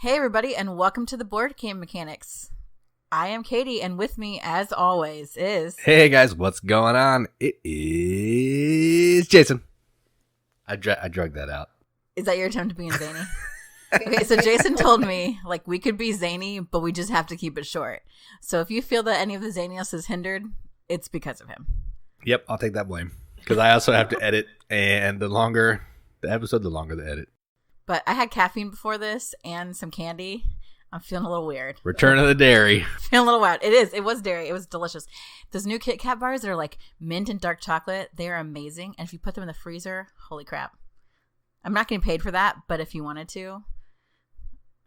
Hey everybody, and welcome to the Board Game Mechanics. I am Katie, and with me, as always, is... Hey guys, what's going on? It is Jason. I drugged that out. Is that your attempt to being zany? Okay, so Jason told me, we could be zany, but we just have to keep it short. So if you feel that any of the zaniness is hindered, it's because of him. Yep, I'll take that blame. Because I also have to edit, and the longer the episode, the longer the edit. But I had caffeine before this and some candy. I'm feeling a little weird. Return of the dairy. Feeling a little wild. It was dairy. It was delicious. Those new Kit Kat bars that are like mint and dark chocolate, they are amazing. And if you put them in the freezer, holy crap. I'm not getting paid for that, but if you wanted to,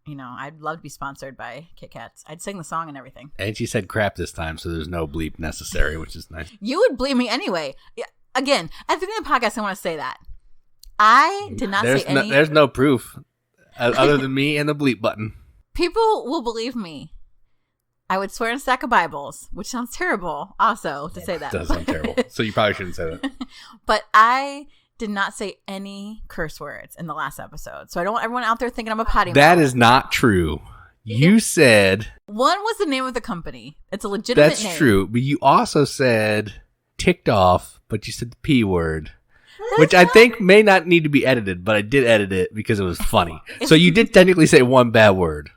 I'd love to be sponsored by Kit Kats. I'd sing the song and everything. And she said crap this time, so there's no bleep necessary, which is nice. You would bleep me anyway. Again, at the beginning of the podcast, I want to say that. I did not say any... There's no proof other than me and the bleep button. People will believe me. I would swear in a stack of Bibles, which sounds terrible also to say that. It does sound terrible. So you probably shouldn't say that. But I did not say any curse words in the last episode. So I don't want everyone out there thinking I'm a potty mouth. That is not true. You said... One was the name of the company. It's a legitimate name. That's true. But you also said ticked off, but you said the P word. Which I think may not need to be edited, but I did edit it because it was funny. So you did technically say one bad word.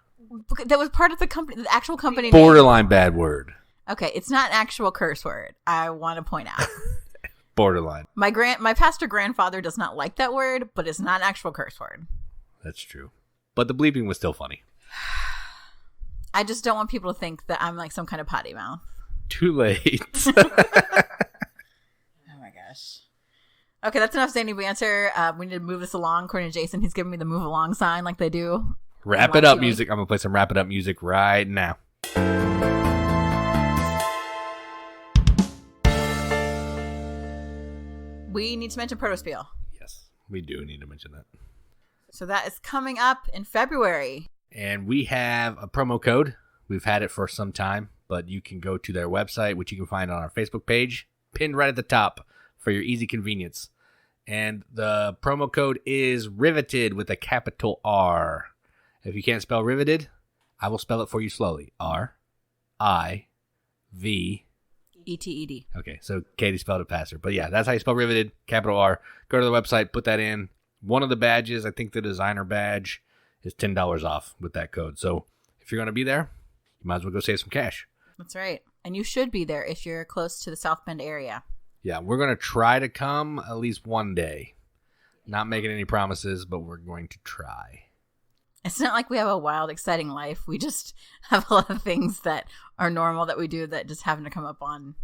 That was part of the company, the actual company name. Borderline bad word. Okay, it's not an actual curse word. I want to point out. Borderline. My pastor grandfather does not like that word, but it's not an actual curse word. That's true. But the bleeping was still funny. I just don't want people to think that I'm like some kind of potty mouth. Too late. Oh my gosh. Okay, that's enough Zany Banter. We need to move this along. According to Jason, he's giving me the move along sign like they do. Wrap it up music. I'm going to play some wrap it up music right now. We need to mention Protospiel. Yes, we do need to mention that. So that is coming up in February. And we have a promo code. We've had it for some time, but you can go to their website, which you can find on our Facebook page, pinned right at the top for your easy convenience. And the promo code is riveted with a capital R. If you can't spell riveted, I will spell it for you slowly. R-I-V-E-T-E-D. Okay, so Katie spelled it faster. But yeah, that's how you spell riveted, capital R. Go to the website, put that in. One of the badges, I think the designer badge, is $10 off with that code. So if you're going to be there, you might as well go save some cash. That's right. And you should be there if you're close to the South Bend area. Yeah, we're going to try to come at least one day. Not making any promises, but we're going to try. It's not like we have a wild, exciting life. We just have a lot of things that are normal that we do that just happen to come up on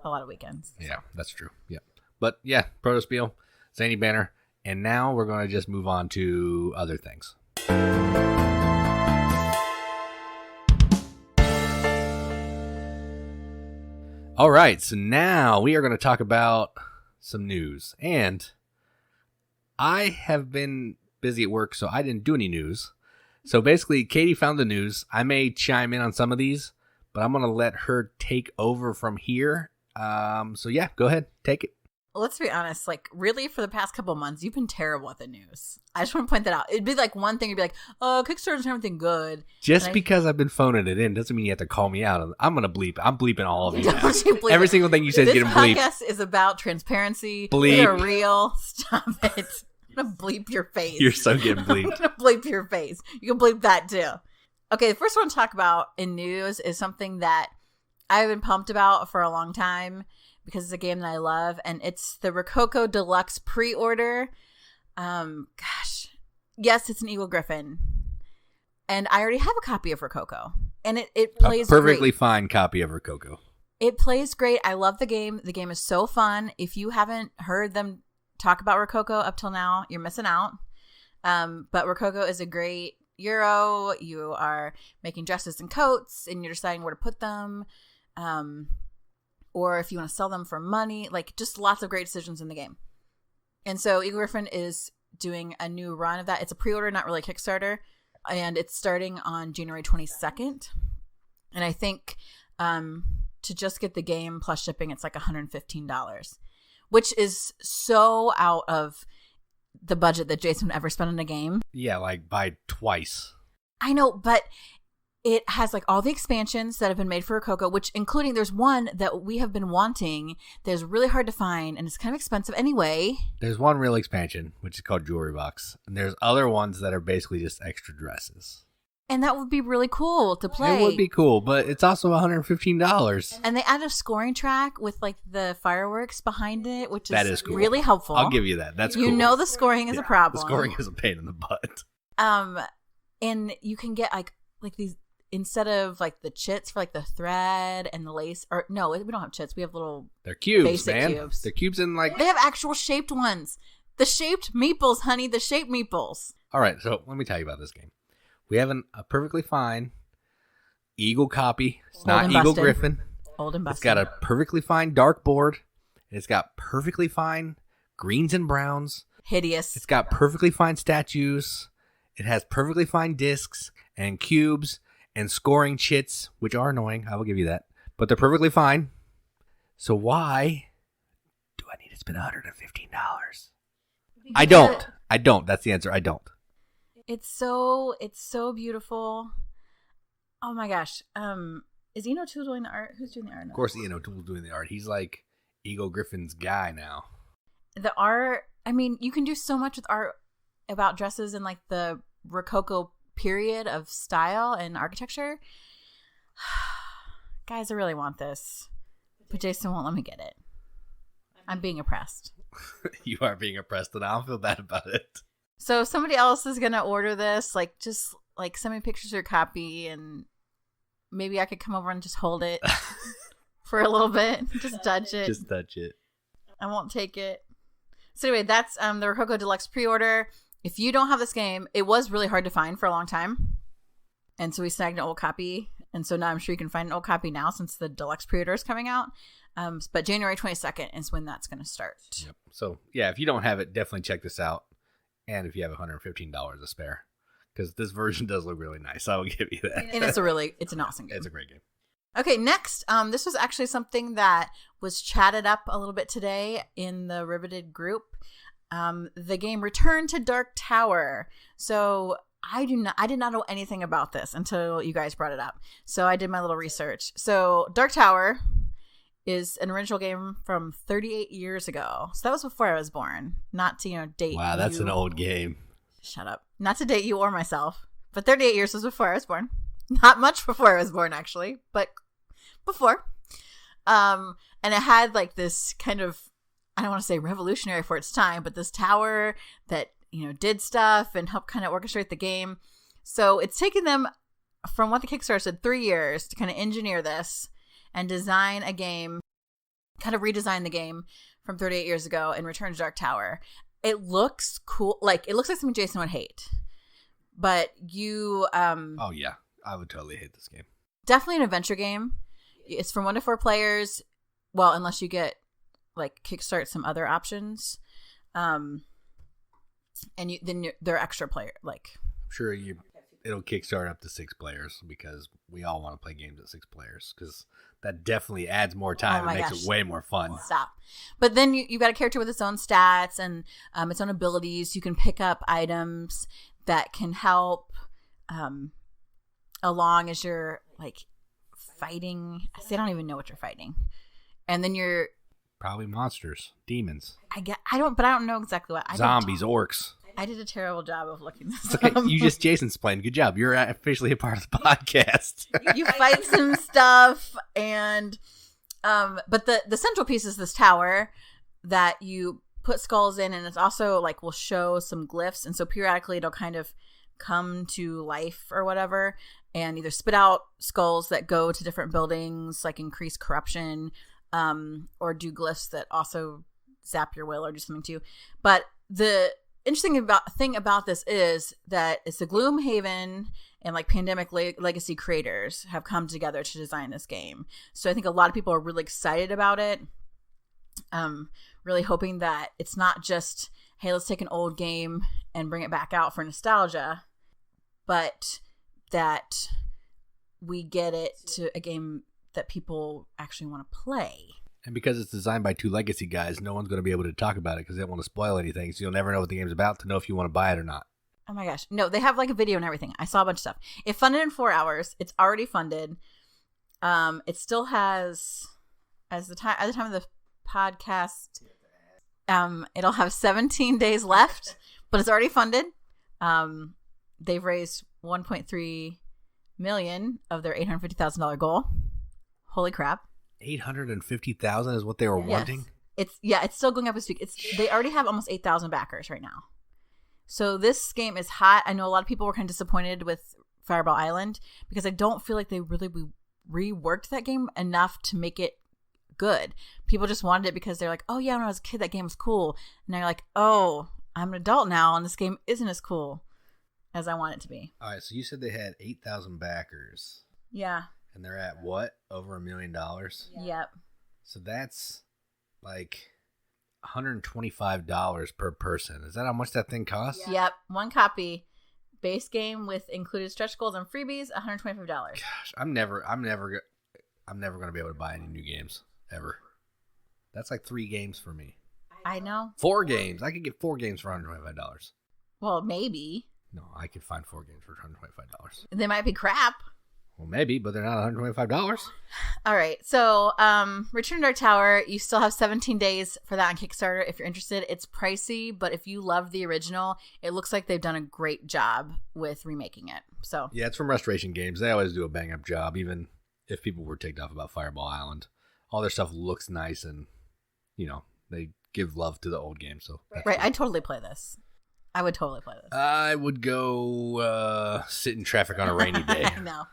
a lot of weekends. Yeah, that's true. Yeah. But yeah, Protospiel, Zany Banter, and now we're going to just move on to other things. All right, so now we are going to talk about some news. And I have been busy at work, so I didn't do any news. So basically, Katie found the news. I may chime in on some of these, but I'm going to let her take over from here. So yeah, go ahead, take it. Let's be honest, really for the past couple months, you've been terrible at the news. I just want to point that out. It'd be like one thing, you'd be like, oh, Kickstarter's everything good. Just because I've been phoning it in doesn't mean you have to call me out. I'm going to bleep. I'm bleeping all of you now. Every single thing you said is getting bleeped. This podcast is about transparency. Bleep. We are real. Stop it. I'm going to bleep your face. You're so getting bleeped. I'm going to bleep your face. You can bleep that too. Okay, the first one to talk about in news is something that I've been pumped about for a long time, because it's a game that I love, and it's the Rococo Deluxe pre-order. Yes, it's an Eagle Griffin, and I already have a copy of Rococo, and it plays a perfectly great. Fine copy of Rococo. It plays great. I love the game. The game is so fun. If you haven't heard them talk about Rococo up till now, you're missing out. But Rococo is a great Euro. You are making dresses and coats, and you're deciding where to put them. Or if you want to sell them for money, just lots of great decisions in the game. And so Eagle Griffin is doing a new run of that. It's a pre-order, not really Kickstarter. And it's starting on January 22nd. And I think to just get the game plus shipping, it's like $115, which is so out of the budget that Jason would ever spend on a game. Yeah, by twice. I know, but it has like all the expansions that have been made for Rococo, which including there's one that we have been wanting that's really hard to find and it's kind of expensive anyway. There's one real expansion, which is called Jewelry Box. And there's other ones that are basically just extra dresses. And that would be really cool to play. It would be cool, but it's also $115. And they add a scoring track with like the fireworks behind it, which that is cool. Really helpful. I'll give you that. That's cool. You know the scoring is a problem. The scoring is a pain in the butt. And you can get like these, instead of like the chits for like the thread and the lace, or no, we don't have chits. We have little They're cubes, basic man. Cubes. They're cubes in like... They have actual shaped ones. The shaped meeples, honey. The shaped meeples. All right, so let me tell you about this game. We have a perfectly fine Eagle copy. It's not Eagle Griffin. Old and busted. It's got a perfectly fine dark board. It's got perfectly fine greens and browns. Hideous. It's got perfectly fine statues. It has perfectly fine discs and cubes and scoring chits, which are annoying. I will give you that. But they're perfectly fine. So why do I need to spend $115? I don't. That's the answer. I don't. It's so beautiful. Oh my gosh. Is Eno Tool doing the art? Who's doing the art now? Of course Eno Tool's doing the art. He's like Eagle Griffin's guy now. The art, I mean, you can do so much with art about dresses in like the Rococo period of style and architecture. Guys, I really want this. But Jason won't let me get it. I'm being oppressed. You are being oppressed and I don't feel bad about it. So if somebody else is going to order this, like just like send me pictures of your copy and maybe I could come over and just hold it for a little bit. Just touch it. Just touch it. I won't take it. So anyway, that's the Rococo Deluxe pre-order. If you don't have this game, it was really hard to find for a long time. And so we snagged an old copy. And so now I'm sure you can find an old copy now since the Deluxe pre-order is coming out. But January 22nd is when that's going to start. Yep. So yeah, if you don't have it, definitely check this out. And if you have $115 to spare, because this version does look really nice. I will give you that. And it's an awesome game. It's a great game. Okay, next, this was actually something that was chatted up a little bit today in the Riveted group. The game Return to Dark Tower. So I did not know anything about this until you guys brought it up. So I did my little research. So Dark Tower is an original game from 38 years ago. So that was before I was born. Not to, date Wow, that's you. an old game. Shut up. Not to date you or myself. But 38 years was before I was born. Not much before I was born, actually. But before. And it had like this kind of, I don't want to say revolutionary for its time, but this tower that, did stuff and helped kind of orchestrate the game. So it's taken them, from what the Kickstarter said, 3 years to kind of engineer this and design a game, kind of redesign the game from 38 years ago and Return to Dark Tower. It looks cool. Like, it looks like something Jason would hate. But you... oh, yeah. I would totally hate this game. Definitely an adventure game. It's from 1 to 4 players. Well, unless you get, like, kickstart some other options. And they're extra player. Like, I'm sure it'll kickstart up to 6 players because we all want to play games at 6 players because that definitely adds more time and makes it way more fun. Stop. But then you got a character with its own stats and its own abilities. You can pick up items that can help along as you're like fighting. I don't even know what you're fighting. And then you're probably monsters, demons. I don't know exactly what. Zombies, orcs. I did a terrible job of looking this up. Okay, Jason's playing. Good job. You're officially a part of the podcast. You fight some stuff, and but the central piece is this tower that you put skulls in, and it's also like will show some glyphs, and so periodically it'll kind of come to life or whatever, and either spit out skulls that go to different buildings, like increase corruption, or do glyphs that also zap your will or do something to you. But the interesting thing about this is that it's the Gloomhaven and like Pandemic Legacy creators have come together to design this game. So I think a lot of people are really excited about it. Really hoping that it's not just, hey, let's take an old game and bring it back out for nostalgia, but that we get it to a game that people actually want to play. And because it's designed by 2 legacy guys, no one's going to be able to talk about it because they don't want to spoil anything. So you'll never know what the game's about to know if you want to buy it or not. Oh my gosh. No, they have like a video and everything. I saw a bunch of stuff. It funded in 4 hours. It's already funded. It still has, at the time of the podcast, it'll have 17 days left, but it's already funded. They've raised $1.3 million of their $850,000 goal. Holy crap. 850,000 is what they were wanting? It's still going up this week. They already have almost 8,000 backers right now. So this game is hot. I know a lot of people were kind of disappointed with Fireball Island because I don't feel like they really reworked that game enough to make it good. People just wanted it because they're like, oh yeah, when I was a kid, that game was cool. And they're like, oh, I'm an adult now and this game isn't as cool as I want it to be. All right, so you said they had 8,000 backers. Yeah. And they're at what? Over $1 million? Yep. So that's like $125 per person. Is that how much that thing costs? Yep. One copy. Base game with included stretch goals and freebies, $125. Gosh, I'm never going to be able to buy any new games ever. That's like 3 games for me. I know. 4 games. I could get 4 games for $125. Well, maybe. No, I could find 4 games for $125. They might be crap. Well, maybe, but they're not $125. All right. So, Return to Dark Tower, you still have 17 days for that on Kickstarter if you're interested. It's pricey, but if you love the original, it looks like they've done a great job with remaking it. So yeah, it's from Restoration Games. They always do a bang-up job, even if people were ticked off about Fireball Island. All their stuff looks nice, and, they give love to the old game. So right. I'd totally play this. I would totally play this. I would go sit in traffic on a rainy day. No.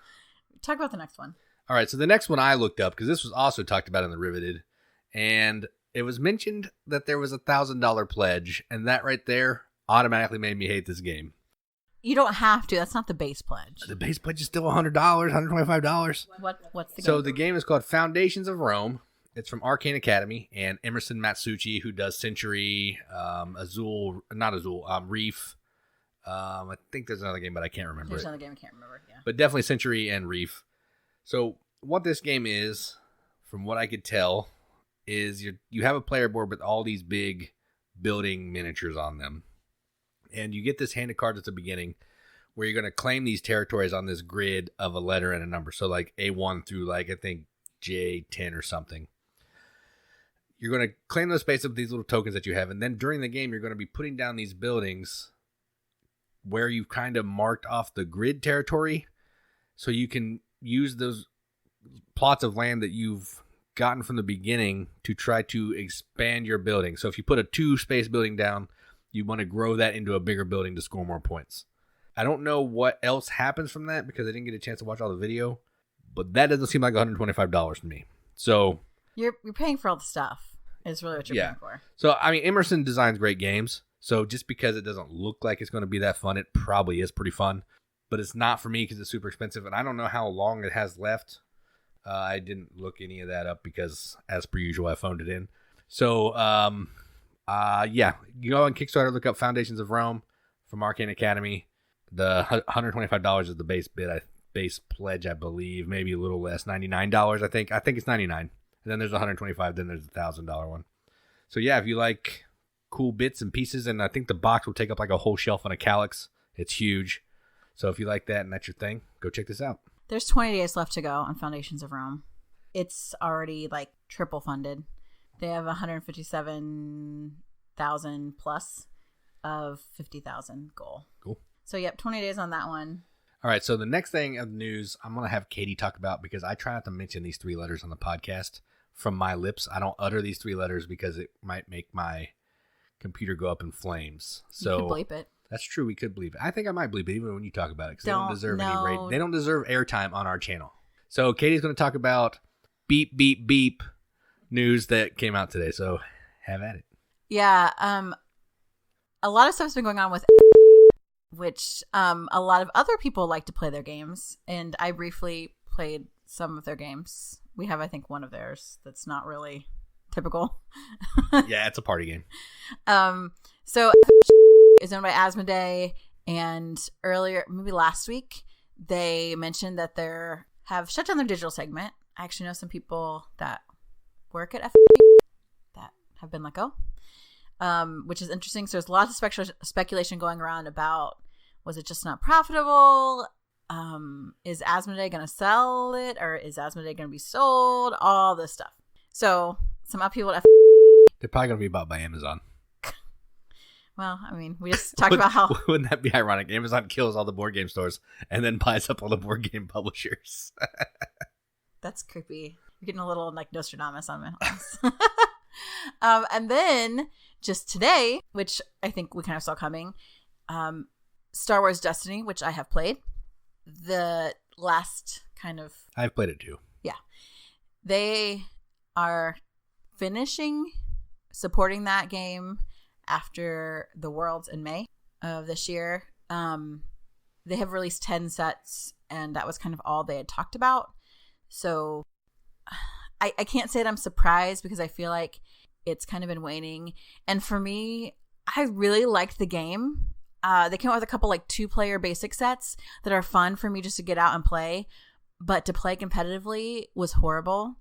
Talk about the next one. All right, so the next one I looked up, because this was also talked about in the Riveted, and it was mentioned that there was a $1,000 pledge, and that right there automatically made me hate this game. You don't have to. That's not the base pledge. The base pledge is still $100, $125. What's the game? So the game is called Foundations of Rome. It's from Arcane Academy, and Emerson Matsuuchi, who does Century, Reef. I think there's another game, but I can't remember. There's another game I can't remember, yeah. But definitely Century and Reef. So what this game is, from what I could tell, is you have a player board with all these big building miniatures on them. And you get this hand of cards at the beginning where you're going to claim these territories on this grid of a letter and a number. So like A1 through like, I think, J10 or something. You're going to claim those spaces with these little tokens that you have. And then during the game, you're going to be putting down these buildings where you've kind of marked off the grid territory. So you can use those plots of land that you've gotten from the beginning to try to expand your building. So if you put a 2-space building down, you want to grow that into a bigger building to score more points. I don't know what else happens from that because I didn't get a chance to watch all the video, but that doesn't seem like $125 to me. So you're paying for all the stuff is really what you're paying for. So, I mean, Emerson designs great games. So just because it doesn't look like it's going to be that fun, it probably is pretty fun. But it's not for me because it's super expensive. And I don't know how long it has left. I didn't look any of that up because, as per usual, I phoned it in. So, you go on Kickstarter, look up Foundations of Rome from Arcane Academy. The $125 is the base pledge, I believe. Maybe a little less, $99, I think. I think it's $99. And then there's $125, then there's the $1,000 one. So, yeah, if you like cool bits and pieces, and I think the box will take up like a whole shelf on a calyx. It's huge. So if you like that and that's your thing, go check this out. There's 20 days left to go on Foundations of Rome. It's already like triple funded. They have 157,000 plus of 50,000 goal. Cool. So, yep, 20 days on that one. All right, so the next thing of news I'm going to have Katie talk about because I try not to mention these 3 letters on the podcast from my lips. I don't utter these 3 letters because it might make my computer go up in flames. So you could bleep it. That's true. We could bleep it. I think I might bleep it even when you talk about it because they don't deserve any They don't deserve airtime on our channel. So Katie's going to talk about beep, beep, beep news that came out today. So have at it. Yeah. A lot of stuff's been going on with which a lot of other people like to play their games. And I briefly played some of their games. We have, I think, one of theirs that's not really typical. Yeah, it's a party game. So is owned by Asmodee, and earlier, maybe last week, they mentioned that they have shut down their digital segment. I actually know some people that work at that have been let go, which is interesting. So there's lots of speculation going around about Was it just not profitable? Is Asmodee going to sell it, or is Asmodee going to be sold? All this stuff. So some upheaval. They're probably going to be bought by Amazon. Well, I mean, we just talked about how... Wouldn't that be ironic? Amazon kills all the board game stores and then buys up all the board game publishers. That's creepy. You're getting a little like Nostradamus on my house. And then just today, which I think we kind of saw coming, Star Wars Destiny, which I have played. The last kind of... I've played it too. Yeah. They are finishing supporting that game after the Worlds in May of this year. They have released 10 sets, and that was kind of all they had talked about. So I can't say that I'm surprised, because I feel like it's kind of been waning. And for me, I really liked the game. They came out with a couple like 2-player basic sets that are fun for me just to get out and play. But to play competitively was horrible.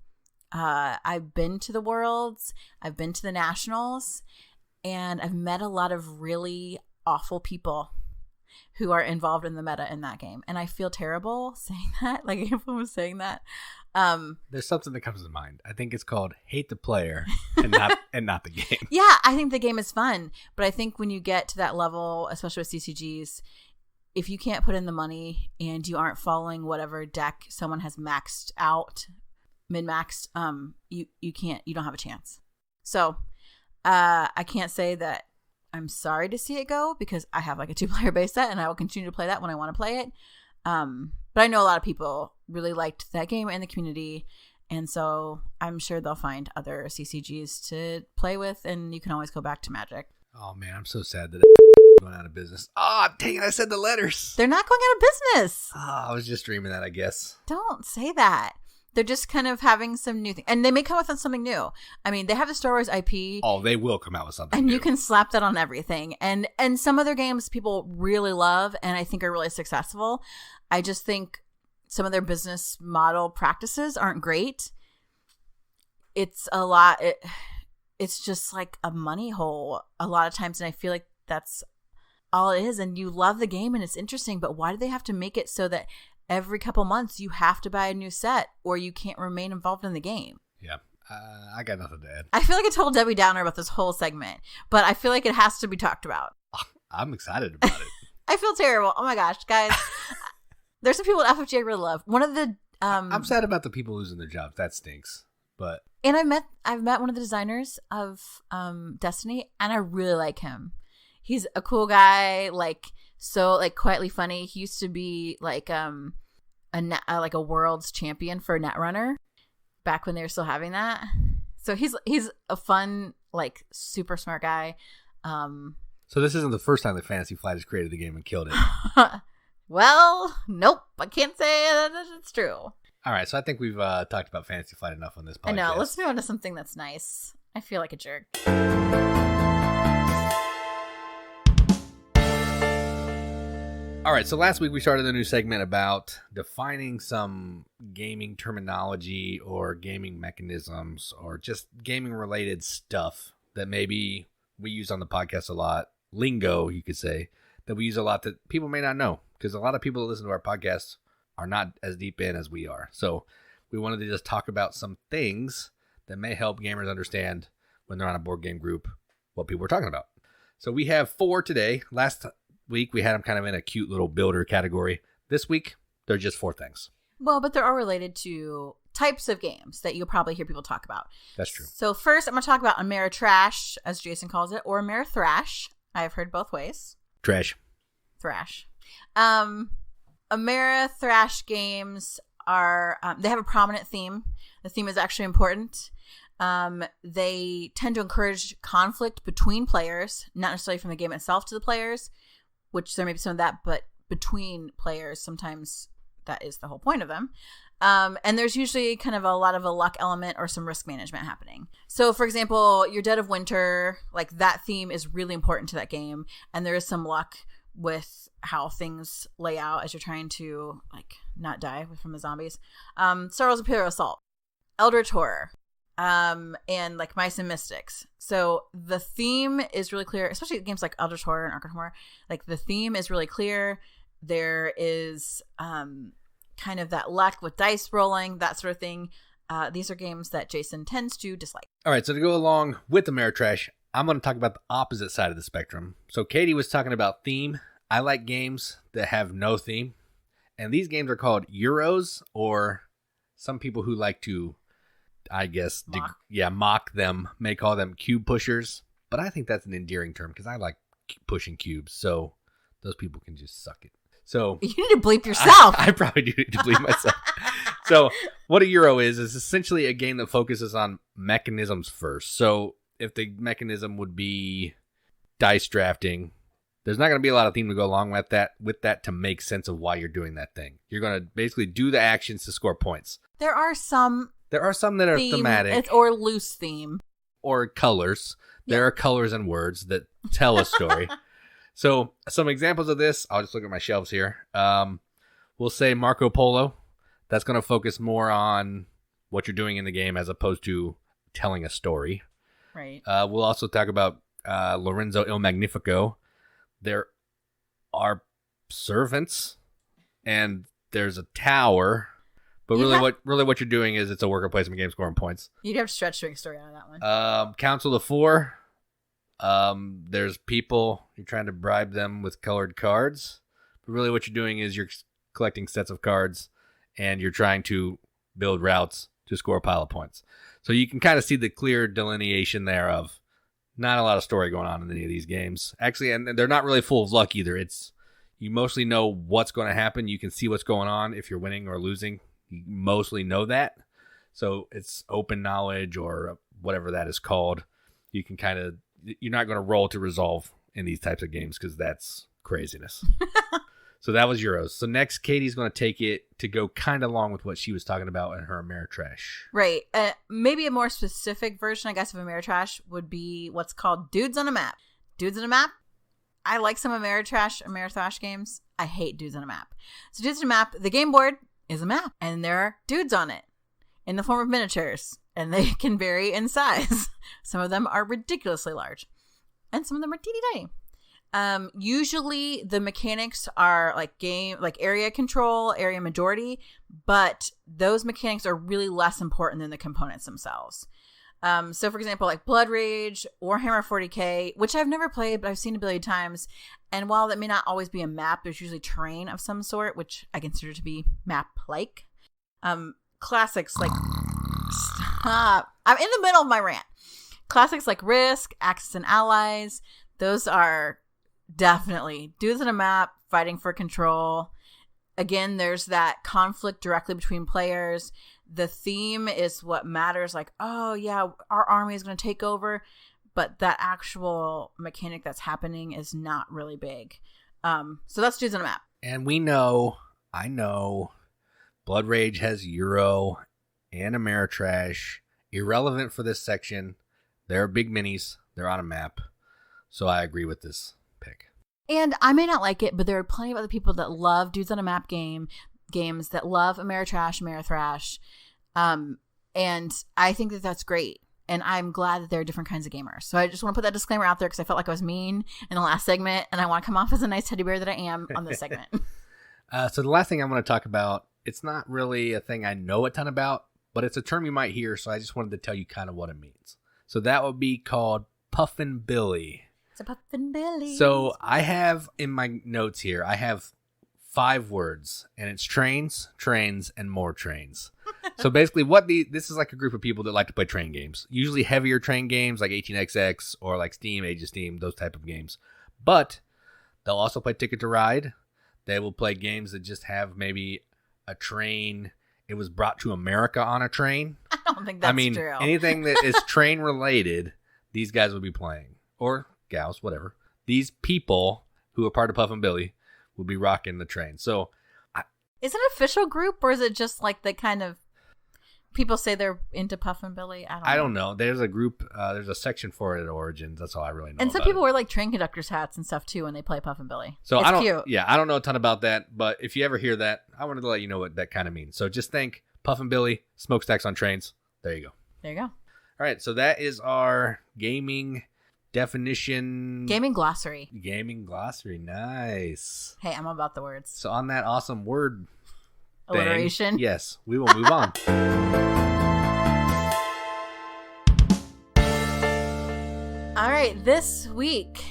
I've been to the Worlds. I've been to the Nationals. And I've met a lot of really awful people who are involved in the meta in that game. And I feel terrible saying that. Like, if I was saying that. There's something that comes to mind. I think it's called hate the player and not the game. Yeah, I think the game is fun. But I think when you get to that level, especially with CCGs, if you can't put in the money and you aren't following whatever deck someone has maxed out, min-maxed, you don't have a chance. So I can't say that I'm sorry to see it go, because I have like a 2-player base set and I will continue to play that when I want to play it. But I know a lot of people really liked that game in the community, and so I'm sure they'll find other CCGs to play with, and you can always go back to Magic. Oh man, I'm so sad that it went out of business. Oh, dang it, I said the letters. They're not going out of business. Oh, I was just dreaming that, I guess. Don't say that. They're just kind of having some new thing, and they may come up with something new. I mean, they have the Star Wars IP. Oh, they will come out with something and new. You can slap that on everything. And some other games people really love and I think are really successful. I just think some of their business model practices aren't great. It's a lot. It's just like a money hole a lot of times, and I feel like that's all it is. And you love the game and it's interesting, but why do they have to make it so that every couple months you have to buy a new set or you can't remain involved in the game? Yeah, I got nothing to add. I feel like I told Debbie Downer about this whole segment, but I feel like it has to be talked about. I'm excited about it. I feel terrible. Oh my gosh, guys. There's some people at FFG I really love. One of the I'm sad about the people losing their jobs. That stinks. But and I've met one of the designers of Destiny, and I really like him. He's a cool guy, so quietly funny. He used to be like a world's champion for Netrunner back when they were still having that. So he's a fun, super smart guy. So this isn't the first time that Fantasy Flight has created the game and killed it. Well, nope. I can't say that it's true. All right, so I think we've talked about Fantasy Flight enough on this podcast. I know. Let's move on to something that's nice. I feel like a jerk. All right, so last week we started a new segment about defining some gaming terminology or gaming mechanisms or just gaming-related stuff that maybe we use on the podcast a lot. Lingo, you could say, that we use a lot that people may not know, because a lot of people that listen to our podcast are not as deep in as we are. So we wanted to just talk about some things that may help gamers understand when they're on a board game group what people are talking about. So we have 4 today. Last week we had them kind of in a cute little builder category. This week they're just 4 things. Well, but they're all related to types of games that you'll probably hear people talk about. That's true. So first I'm going to talk about Ameritrash, as Jason calls it, or Amerithrash. I've heard both ways. Trash. Thrash. Amerithrash games are, they have a prominent theme. The theme is actually important. They tend to encourage conflict between players, not necessarily from the game itself to the players, which there may be some of that, but between players, sometimes that is the whole point of them. And there's usually kind of a lot of a luck element or some risk management happening. So, for example, your Dead of Winter, that theme is really important to that game. And there is some luck with how things lay out as you're trying to, not die from the zombies. Star Wars Imperial Assault. Eldritch Horror. and like Mice and Mystics. So the theme is really clear, especially games like Eldritch Horror and Arcane Horror. Like the theme is really clear. There is kind of that luck with dice rolling, that sort of thing. These are games that Jason tends to dislike. All right, so to go along with Ameritrash, I'm going to talk about the opposite side of the spectrum. So Katie was talking about theme. I like games that have no theme. And these games are called Euros, or some people who like to, I guess, mock them, may call them cube pushers. But I think that's an endearing term because I like pushing cubes. So those people can just suck it. So you need to bleep yourself. I probably do need to bleep myself. So what a Euro is essentially a game that focuses on mechanisms first. So if the mechanism would be dice drafting, there's not going to be a lot of theme to go along with that to make sense of why you're doing that thing. You're going to basically do the actions to score points. There are some that are thematic. Or loose theme. Or colors. Yeah. There are colors and words that tell a story. So some examples of this, I'll just look at my shelves here. We'll say Marco Polo. That's going to focus more on what you're doing in the game as opposed to telling a story. Right. We'll also talk about Lorenzo Il Magnifico. There are servants, and there's a tower. But really, what you're doing is it's a worker placement game scoring points. You'd have to stretch doing a story out of that one. Council of Four. There's people. You're trying to bribe them with colored cards. But really, what you're doing is you're collecting sets of cards, and you're trying to build routes to score a pile of points. So you can kind of see the clear delineation there of not a lot of story going on in any of these games. Actually, and they're not really full of luck either. It's you mostly know what's going to happen. You can see what's going on if you're winning or losing. You mostly know that. So it's open knowledge or whatever that is called. You can kind of, you're not going to roll to resolve in these types of games because that's craziness. So that was Euros. So next, Katie's going to take it to go kind of along with what she was talking about in her Ameritrash. Right. Maybe a more specific version, I guess, of Ameritrash would be what's called Dudes on a Map. Dudes on a Map. I like some Amerithrash games. I hate Dudes on a Map. So Dudes on a Map, the game board is a map, and there are dudes on it in the form of miniatures, and they can vary in size. Some of them are ridiculously large, and some of them are teeny tiny. Usually the mechanics are like area control, area majority, but those mechanics are really less important than the components themselves. So for example, like Bloodrage, Warhammer 40K, which I've never played, but I've seen a billion times. And while that may not always be a map, there's usually terrain of some sort, which I consider to be map-like. Classics like, stop. I'm in the middle of my rant. Classics like Risk, Axis and Allies, those are definitely dudes on a map fighting for control. Again, there's that conflict directly between players. The theme is what matters. Like, oh yeah, our army is going to take over, but that actual mechanic that's happening is not really big. So that's dudes on a map. And I know, Bloodrage has Euro and Ameritrash. Irrelevant for this section. They're big minis. They're on a map. So I agree with this pick. And I may not like it, but there are plenty of other people that love dudes on a map games that love Ameritrash, Amerithrash. And I think that that's great. And I'm glad that there are different kinds of gamers. So I just want to put that disclaimer out there because I felt like I was mean in the last segment, and I want to come off as a nice teddy bear that I am on this segment. So the last thing I'm going to talk about, it's not really a thing I know a ton about, but it's a term you might hear, so I just wanted to tell you kind of what it means. So that would be called Puffin Billy. It's a Puffin Billy. So I have in my notes here, I have 5 words, and it's trains, and more trains. So basically this is like a group of people that like to play train games, usually heavier train games like 18XX or like Steam, Age of Steam, those type of games. But they'll also play Ticket to Ride. They will play games that just have maybe a train. It was brought to America on a train. I don't think that's true. Anything that is train related, these guys will be playing. Or gals, whatever. These people who are part of Puffin Billy will be rocking the train. So, is it an official group, or is it just like the kind of people say they're into Puffin Billy? I don't know. There's a group. There's a section for it at Origins. That's all I really know. And some people wear like train conductors hats and stuff too when they play Puffin Billy. So it's cute. Yeah, I don't know a ton about that, but if you ever hear that, I wanted to let you know what that kind of means. So just think Puffin Billy, smokestacks on trains. There you go. There you go. All right, so that is our gaming definition. Gaming glossary. Gaming glossary. Nice. Hey, I'm about the words. So on that awesome word alliteration. Thing, yes, we will move on. All right, this week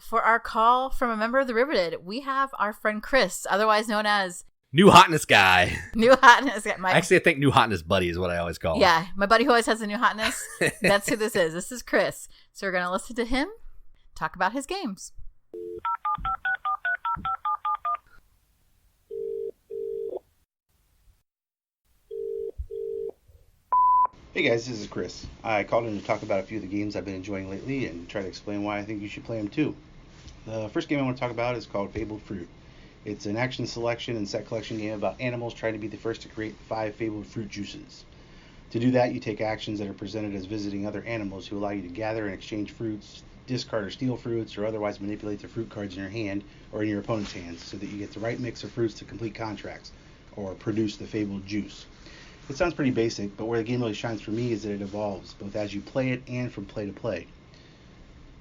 for our call from a member of the Riveted, we have our friend Chris, otherwise known as New Hotness Guy. New Hotness Guy. Actually, I think New Hotness Buddy is what I always call him. Yeah, my buddy who always has the new hotness. That's who this is. This is Chris. So we're going to listen to him talk about his games. Hey guys, this is Chris. I called in to talk about a few of the games I've been enjoying lately and try to explain why I think you should play them too. The first game I want to talk about is called Fabled Fruit. It's an action selection and set collection game about animals trying to be the first to create 5 fabled fruit juices. To do that, you take actions that are presented as visiting other animals who allow you to gather and exchange fruits, discard or steal fruits, or otherwise manipulate the fruit cards in your hand or in your opponent's hands so that you get the right mix of fruits to complete contracts or produce the fabled juice. It sounds pretty basic, but where the game really shines for me is that it evolves, both as you play it and from play to play.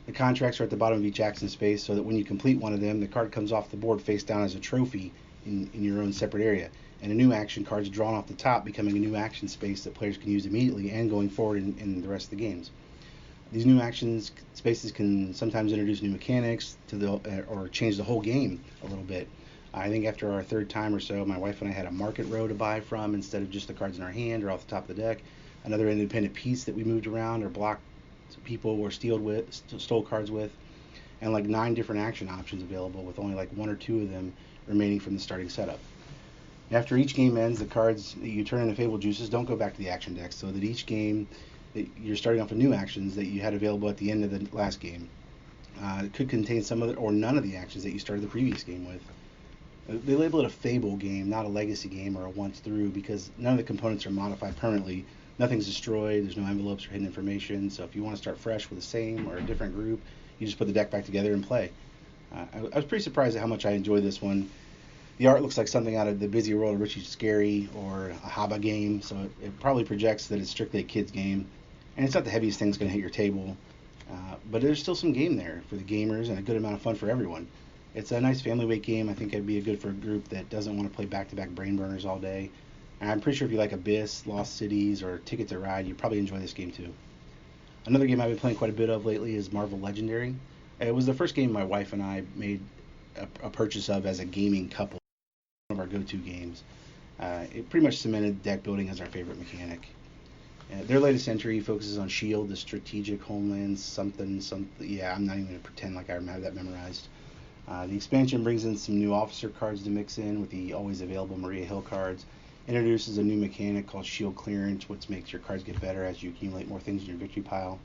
The contracts are at the bottom of each action space so that when you complete one of them, the card comes off the board face down as a trophy in your own separate area. And a new action card is drawn off the top, becoming a new action space that players can use immediately and going forward in the rest of the games. These new action spaces can sometimes introduce new mechanics or change the whole game a little bit. I think after our third time or so, my wife and I had a market row to buy from instead of just the cards in our hand or off the top of the deck. Another independent piece that we moved around or blocked people or stole cards with, and like 9 different action options available with only like 1 or 2 of them remaining from the starting setup. After each game ends, the cards that you turn into Fabled Juices don't go back to the action deck, so that each game that you're starting off with new actions that you had available at the end of the last game. It could contain some of it or none of the actions that you started the previous game with. They label it a Fable game, not a Legacy game or a once through, because none of the components are modified permanently. Nothing's destroyed, there's no envelopes or hidden information, so if you want to start fresh with the same or a different group, you just put the deck back together and play. I was pretty surprised at how much I enjoyed this one. The art looks like something out of the Busy World of Richie Scary or a Haba game, so it probably projects that it's strictly a kid's game. And it's not the heaviest thing that's going to hit your table, but there's still some game there for the gamers and a good amount of fun for everyone. It's a nice family weight game. I think it'd be good for a group that doesn't want to play back-to-back brain burners all day. And I'm pretty sure if you like Abyss, Lost Cities, or Ticket to Ride, you'd probably enjoy this game too. Another game I've been playing quite a bit of lately is Marvel Legendary. It was the first game my wife and I made a purchase of as a gaming couple. One of our go-to games. It pretty much cemented deck building as our favorite mechanic. Their latest entry focuses on S.H.I.E.L.D., the strategic homeland, something. Yeah, I'm not even going to pretend like I have that memorized. The expansion brings in some new officer cards to mix in with the always available Maria Hill cards. Introduces a new mechanic called shield clearance, which makes your cards get better as you accumulate more things in your victory pile.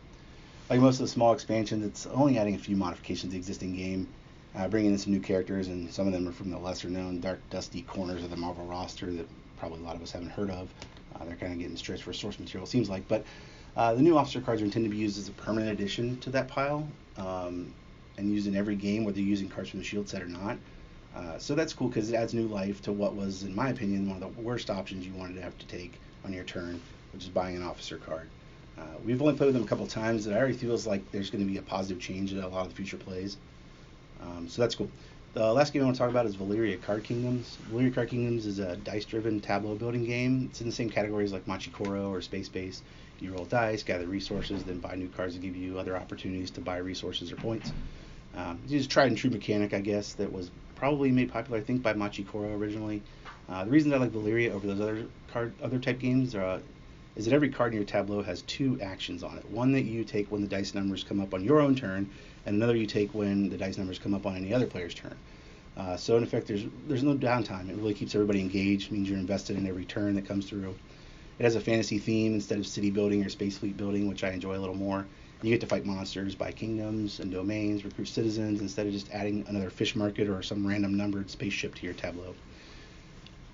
Like most of the small expansions, it's only adding a few modifications to the existing game, bringing in some new characters, and some of them are from the lesser-known dark, dusty corners of the Marvel roster that probably a lot of us haven't heard of. They're kind of getting stretched for source material, it seems like. But the new officer cards are intended to be used as a permanent addition to that pile, and used in every game, whether you're using cards from the Shield set or not. So that's cool because it adds new life to what was, in my opinion, one of the worst options you wanted to have to take on your turn, which is buying an officer card. We've only played with them a couple times, and it already feels like there's going to be a positive change in a lot of the future plays. So that's cool. The last game I want to talk about is Valeria Card Kingdoms. Valeria Card Kingdoms is a dice-driven tableau building game. It's in the same categories like Machikoro or Space Base. You roll dice, gather resources, then buy new cards to give you other opportunities to buy resources or points. It's a tried and true mechanic, I guess, that was probably made popular, I think, by Machikoro originally. The reason I like Valeria over those other type games is that every card in your tableau has 2 actions on it. One that you take when the dice numbers come up on your own turn, and another you take when the dice numbers come up on any other player's turn. So in effect, there's no downtime. It really keeps everybody engaged. It means you're invested in every turn that comes through. It has a fantasy theme instead of city building or space fleet building, which I enjoy a little more. You get to fight monsters, buy kingdoms and domains, recruit citizens, instead of just adding another fish market or some random numbered spaceship to your tableau.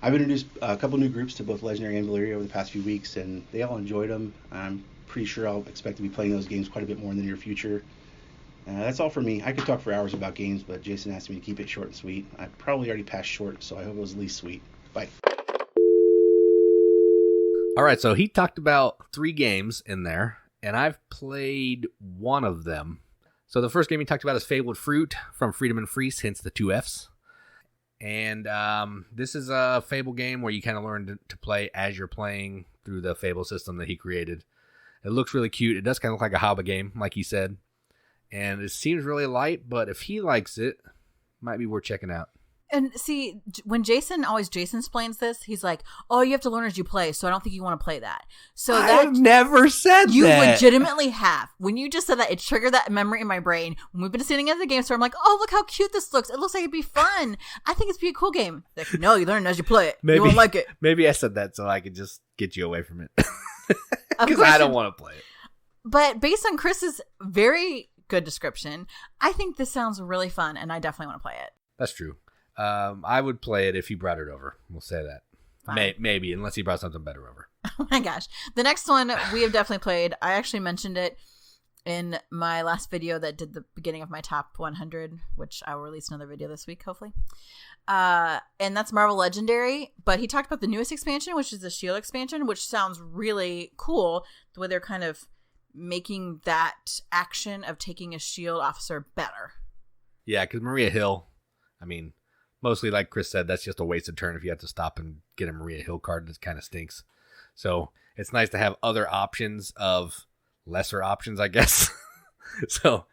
I've introduced a couple new groups to both Legendary and Valeria over the past few weeks, and they all enjoyed them. I'm pretty sure I'll expect to be playing those games quite a bit more in the near future. That's all for me. I could talk for hours about games, but Jason asked me to keep it short and sweet. I probably already passed short, so I hope it was at least sweet. Bye. All right, so he talked about 3 games in there, and I've played one of them. So the first game we talked about is Fabled Fruit from Freedom and Freeze, hence the 2 Fs. And this is a Fable game where you kind of learn to play as you're playing through the Fable system that he created. It looks really cute. It does kind of look like a Haba game, like he said. And it seems really light, but if he likes it, might be worth checking out. And see, when Jason explains this, he's like, "Oh, you have to learn as you play, so I don't think you want to play that." So I've never said you that. You legitimately have. When you just said that, it triggered that memory in my brain. When we've been sitting at the game store, I'm like, "Oh, look how cute this looks. It looks like it'd be fun. I think it's be a cool game." Like, no, you learn as you play it. You won't like it. Maybe I said that so I could just get you away from it. Because I don't want to play it. But based on Chris's very good description, I think this sounds really fun, and I definitely want to play it. That's true. I would play it if he brought it over. We'll say that. Maybe, unless he brought something better over. Oh my gosh. The next one we have definitely played. I actually mentioned it in my last video that did the beginning of my top 100, which I will release another video this week, hopefully. And that's Marvel Legendary. But he talked about the newest expansion, which is the Shield expansion, which sounds really cool. The way they're kind of making that action of taking a shield officer better. Yeah, because Maria Hill, I mean, mostly like Chris said, that's just a wasted turn if you have to stop and get a Maria Hill card. That kind of stinks. So it's nice to have other options of lesser options, I guess. So,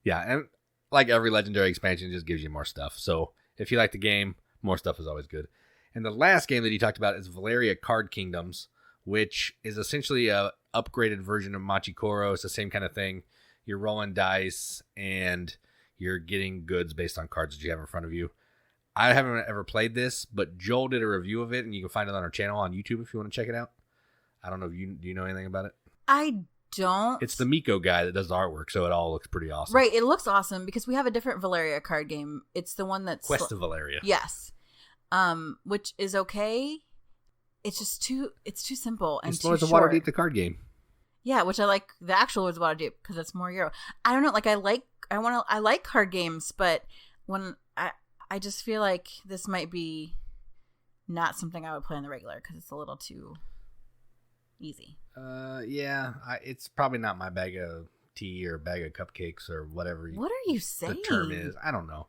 yeah, and like every Legendary expansion, it just gives you more stuff. So if you like the game, more stuff is always good. And the last game that he talked about is Valeria Card Kingdoms, which is essentially a upgraded version of Machikoro. It's the same kind of thing. You're rolling dice and you're getting goods based on cards that you have in front of you. I haven't ever played this, but Joel did a review of it, and you can find it on our channel on YouTube if you want to check it out. I don't know if do you know anything about it? I don't. It's the Miko guy that does the artwork, so it all looks pretty awesome. Right, it looks awesome because we have a different Valeria card game. It's the one that's Quest of Valeria. Yes. Which is okay. It's just too simple and too short. It's more Waterdeep the card game. Yeah, which I like the actual was Waterdeep because it's more Euro. I don't know, like I like card games, but when I just feel like this might be not something I would play on the regular because it's a little too easy. Yeah, it's probably not my bag of tea or bag of cupcakes or whatever. What are you saying? The term is, I don't know.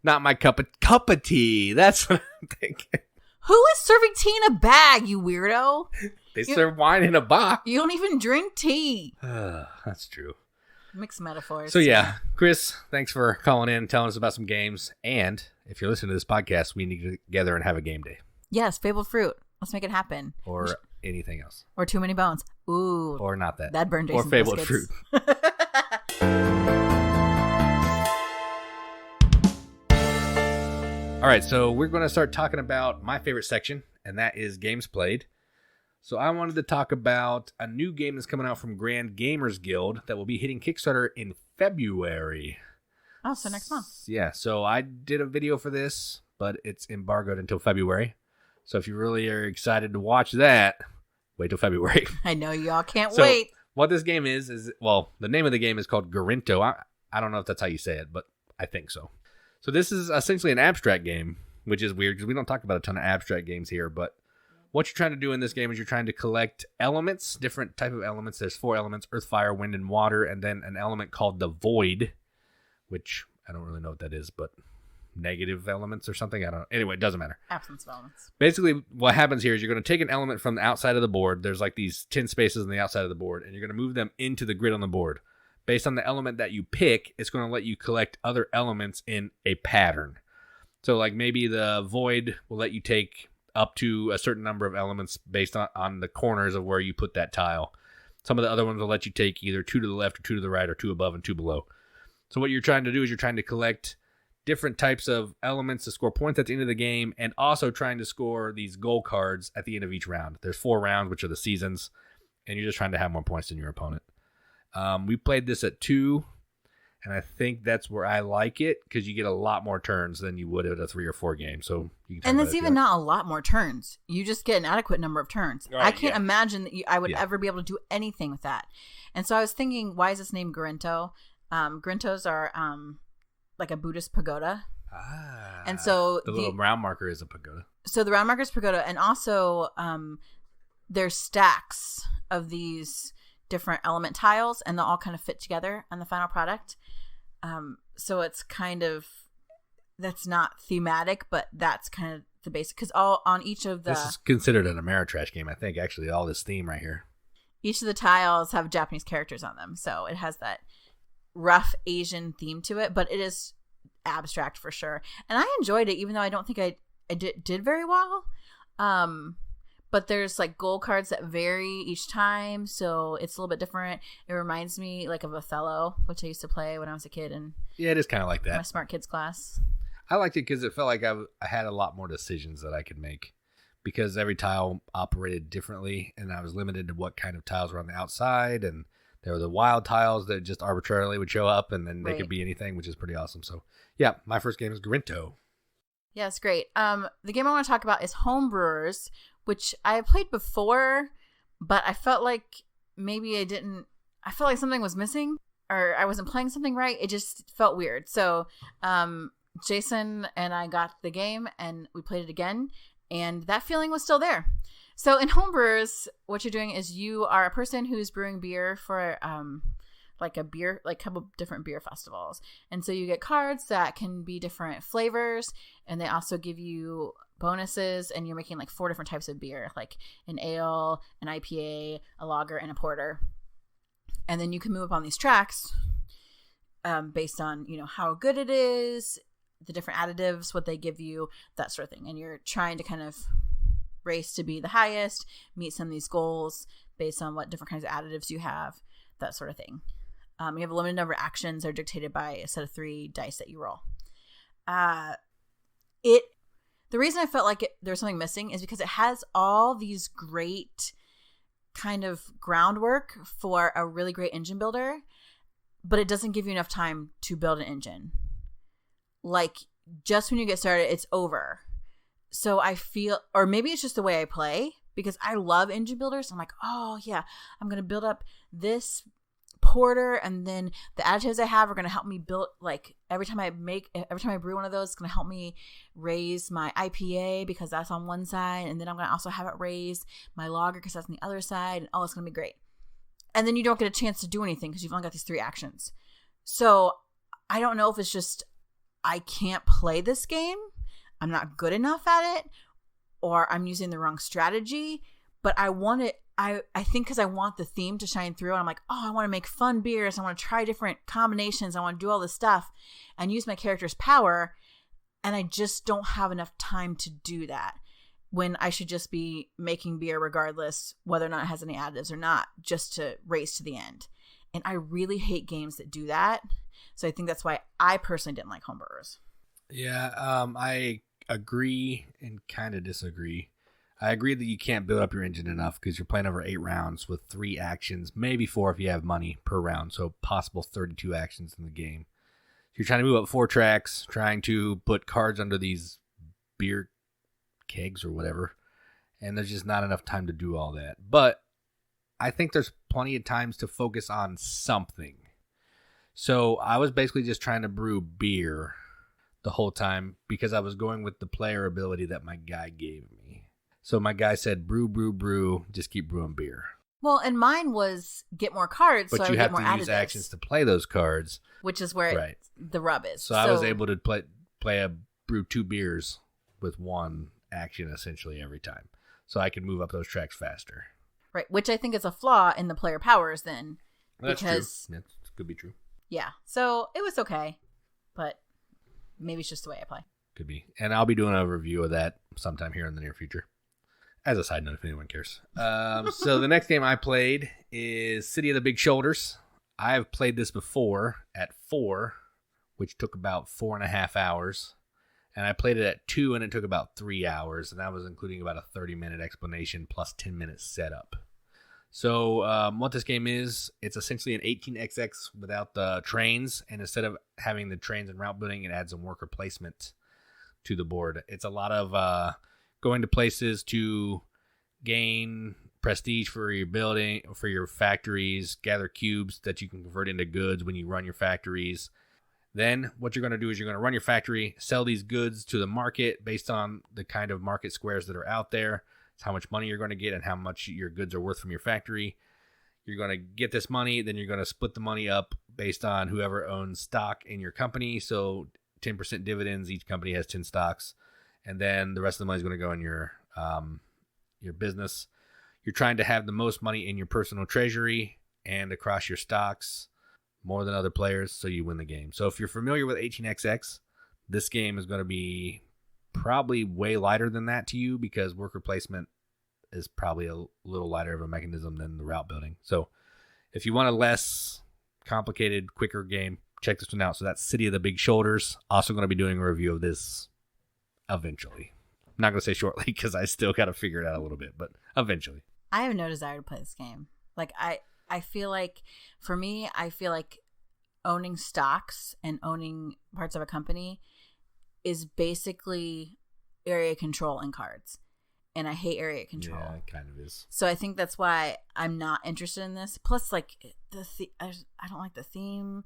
Not my cup of tea. That's what I'm thinking. Who is serving tea in a bag, you weirdo? They serve wine in a box. You don't even drink tea. That's true. Mixed metaphors. So yeah, Chris, thanks for calling in and telling us about some games. And if you're listening to this podcast, we need to get together and have a game day. Yes, Fabled Fruit. Let's make it happen. Or anything else. Or Too Many Bones. Ooh. Or not that. That'd burn Jason's Or Fabled biscuits. Fruit. All right, so we're going to start talking about my favorite section, and that is games played. So I wanted to talk about a new game that's coming out from Grand Gamers Guild that will be hitting Kickstarter in February. Oh, so next month. Yeah, so I did a video for this, but it's embargoed until February. So if you really are excited to watch that, wait till February. I know y'all can't wait. What this game is, well, the name of the game is called Gorinto. I don't know if that's how you say it, but I think so. So this is essentially an abstract game, which is weird because we don't talk about a ton of abstract games here, but what you're trying to do in this game is you're trying to collect elements, different type of elements. There's 4 elements, earth, fire, wind, and water, and then an element called the void, which I don't really know what that is, but negative elements or something. I don't know. Anyway, it doesn't matter. Absence of elements. Basically, what happens here is you're going to take an element from the outside of the board. There's like these 10 spaces on the outside of the board, and you're going to move them into the grid on the board. Based on the element that you pick, it's going to let you collect other elements in a pattern. So like maybe the void will let you take up to a certain number of elements based on the corners of where you put that tile. Some of the other ones will let you take either 2 to the left or 2 to the right or 2 above and 2 below. So what you're trying to do is you're trying to collect different types of elements to score points at the end of the game, and also trying to score these goal cards at the end of each round. There's 4 rounds, which are the seasons, and you're just trying to have more points than your opponent. We played this at 2, and I think that's where I like it because you get a lot more turns than you would at a 3 or 4 game. So you can and it's even not a lot more turns. You just get an adequate number of turns. Right, I can't imagine that I would ever be able to do anything with that. And so I was thinking, why is this named Gorinto? Gorintos are like a Buddhist pagoda. And so the little round marker is a pagoda. So the round marker is pagoda, and also there's stacks of these different element tiles, and they'll all kind of fit together on the final product. So it's kind of, that's not thematic, but that's kind of the basic, because all on each of the... This is considered an Ameritrash game, I think, actually, all this theme right here. Each of the tiles have Japanese characters on them, so it has that rough Asian theme to it, but it is abstract for sure. And I enjoyed it, even though I don't think I did very well. But there's like gold cards that vary each time, so it's a little bit different. It reminds me like of Othello, which I used to play when I was a kid, and yeah, it is kind of like that. My smart kids class. I liked it because it felt like I had a lot more decisions that I could make, because every tile operated differently, and I was limited to what kind of tiles were on the outside, and there were the wild tiles that just arbitrarily would show up, and then they could be anything, which is pretty awesome. So yeah, my first game is Gorinto. Yeah, it's great. The game I want to talk about is Homebrewers, which I played before, but I felt like maybe I felt like something was missing, or I wasn't playing something right. It just felt weird. So Jason and I got the game, and we played it again, and that feeling was still there. So in Homebrewers, what you're doing is you are a person who's brewing beer for like a couple different beer festivals. And so you get cards that can be different flavors, and they also give you bonuses, and you're making like 4 different types of beer, like an ale, an IPA, a lager, and a porter. And then you can move up on these tracks based on, how good it is, the different additives, what they give you, that sort of thing. And you're trying to kind of race to be the highest, meet some of these goals based on what different kinds of additives you have, that sort of thing. You have a limited number of actions that are dictated by a set of 3 dice that you roll. The reason I felt like there was something missing is because it has all these great kind of groundwork for a really great engine builder, but it doesn't give you enough time to build an engine. Like, just when you get started, it's over. So I feel, or maybe it's just the way I play, because I love engine builders. I'm like, oh yeah, I'm going to build up this porter, and then the additives I have are going to help me build, like every time I brew one of those, it's going to help me raise my IPA because that's on one side, and then I'm going to also have it raise my lager because that's on the other side, and oh, it's going to be great. And then you don't get a chance to do anything because you've only got these 3 actions. So I don't know if it's just I can't play this game, I'm not good enough at it, or I'm using the wrong strategy, but I want it. I think because I want the theme to shine through, and I'm like, oh, I want to make fun beers. I want to try different combinations. I want to do all this stuff and use my character's power. And I just don't have enough time to do that, when I should just be making beer regardless whether or not it has any additives or not, just to race to the end. And I really hate games that do that. So I think that's why I personally didn't like Homebrewers. Yeah, I agree and kind of disagree. I agree that you can't build up your engine enough because you're playing over 8 rounds with 3 actions, maybe 4 if you have money per round, so possible 32 actions in the game. You're trying to move up 4 tracks, trying to put cards under these beer kegs or whatever, and there's just not enough time to do all that. But I think there's plenty of times to focus on something. So I was basically just trying to brew beer the whole time because I was going with the player ability that my guy gave me. So my guy said, brew, brew, brew, just keep brewing beer. Well, and mine was get more cards, but so you I have get more to use additives, actions to play those cards. Which is where the rub is. So I was able to brew 2 beers with 1 action essentially every time. So I could move up those tracks faster. Right, which I think is a flaw in the player powers then. That's true. That could be true. Yeah, so it was okay, but maybe it's just the way I play. Could be. And I'll be doing a review of that sometime here in the near future. As a side note, if anyone cares. So the next game I played is City of the Big Shoulders. I've played this before at 4, which took about 4.5 hours. And I played it at 2, and it took about 3 hours. And that was including about a 30-minute explanation plus 10-minute setup. So what this game is, it's essentially an 18XX without the trains. And instead of having the trains and route building, it adds some worker placement to the board. It's a lot of going to places to gain prestige for your building, for your factories, gather cubes that you can convert into goods when you run your factories. Then what you're going to do is you're going to run your factory, sell these goods to the market based on the kind of market squares that are out there. It's how much money you're going to get and how much your goods are worth from your factory. You're going to get this money, then you're going to split the money up based on whoever owns stock in your company. So 10% dividends, each company has 10 stocks. And then the rest of the money is going to go in your business. You're trying to have the most money in your personal treasury and across your stocks, more than other players, so you win the game. So if you're familiar with 18xx, this game is going to be probably way lighter than that to you because worker placement is probably a little lighter of a mechanism than the route building. So if you want a less complicated, quicker game, check this one out. So that's City of the Big Shoulders. Also going to be doing a review of this eventually. I'm not going to say shortly because I still got to figure it out a little bit, but eventually. I have no desire to play this game. Like, I feel like, for me, I feel like owning stocks and owning parts of a company is basically area control and cards. And I hate area control. Yeah, it kind of is. So I think that's why I'm not interested in this. Plus, like, I don't like the theme.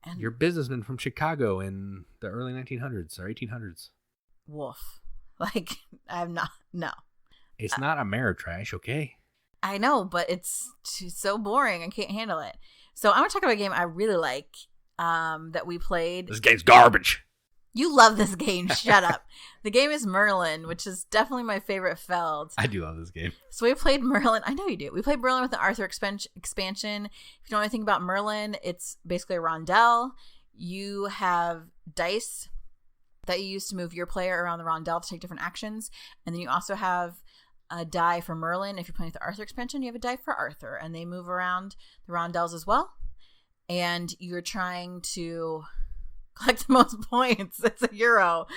And you're a businessman from Chicago in the early 1900s or 1800s. Wolf. Like, I'm not. No. It's not Ameritrash, okay? I know, but it's so boring. I can't handle it. So I'm going to talk about a game I really like that we played. This game's garbage. You love this game. Shut up. The game is Merlin, which is definitely my favorite Feld. I do love this game. So we played Merlin. I know you do. We played Merlin with the Arthur expansion. If you know anything about Merlin, it's basically a rondel. You have dice that you use to move your player around the rondel to take different actions. And then you also have a die for Merlin. If you're playing with the Arthur expansion, you have a die for Arthur. And they move around the rondels as well. And you're trying to collect the most points. It's a Euro.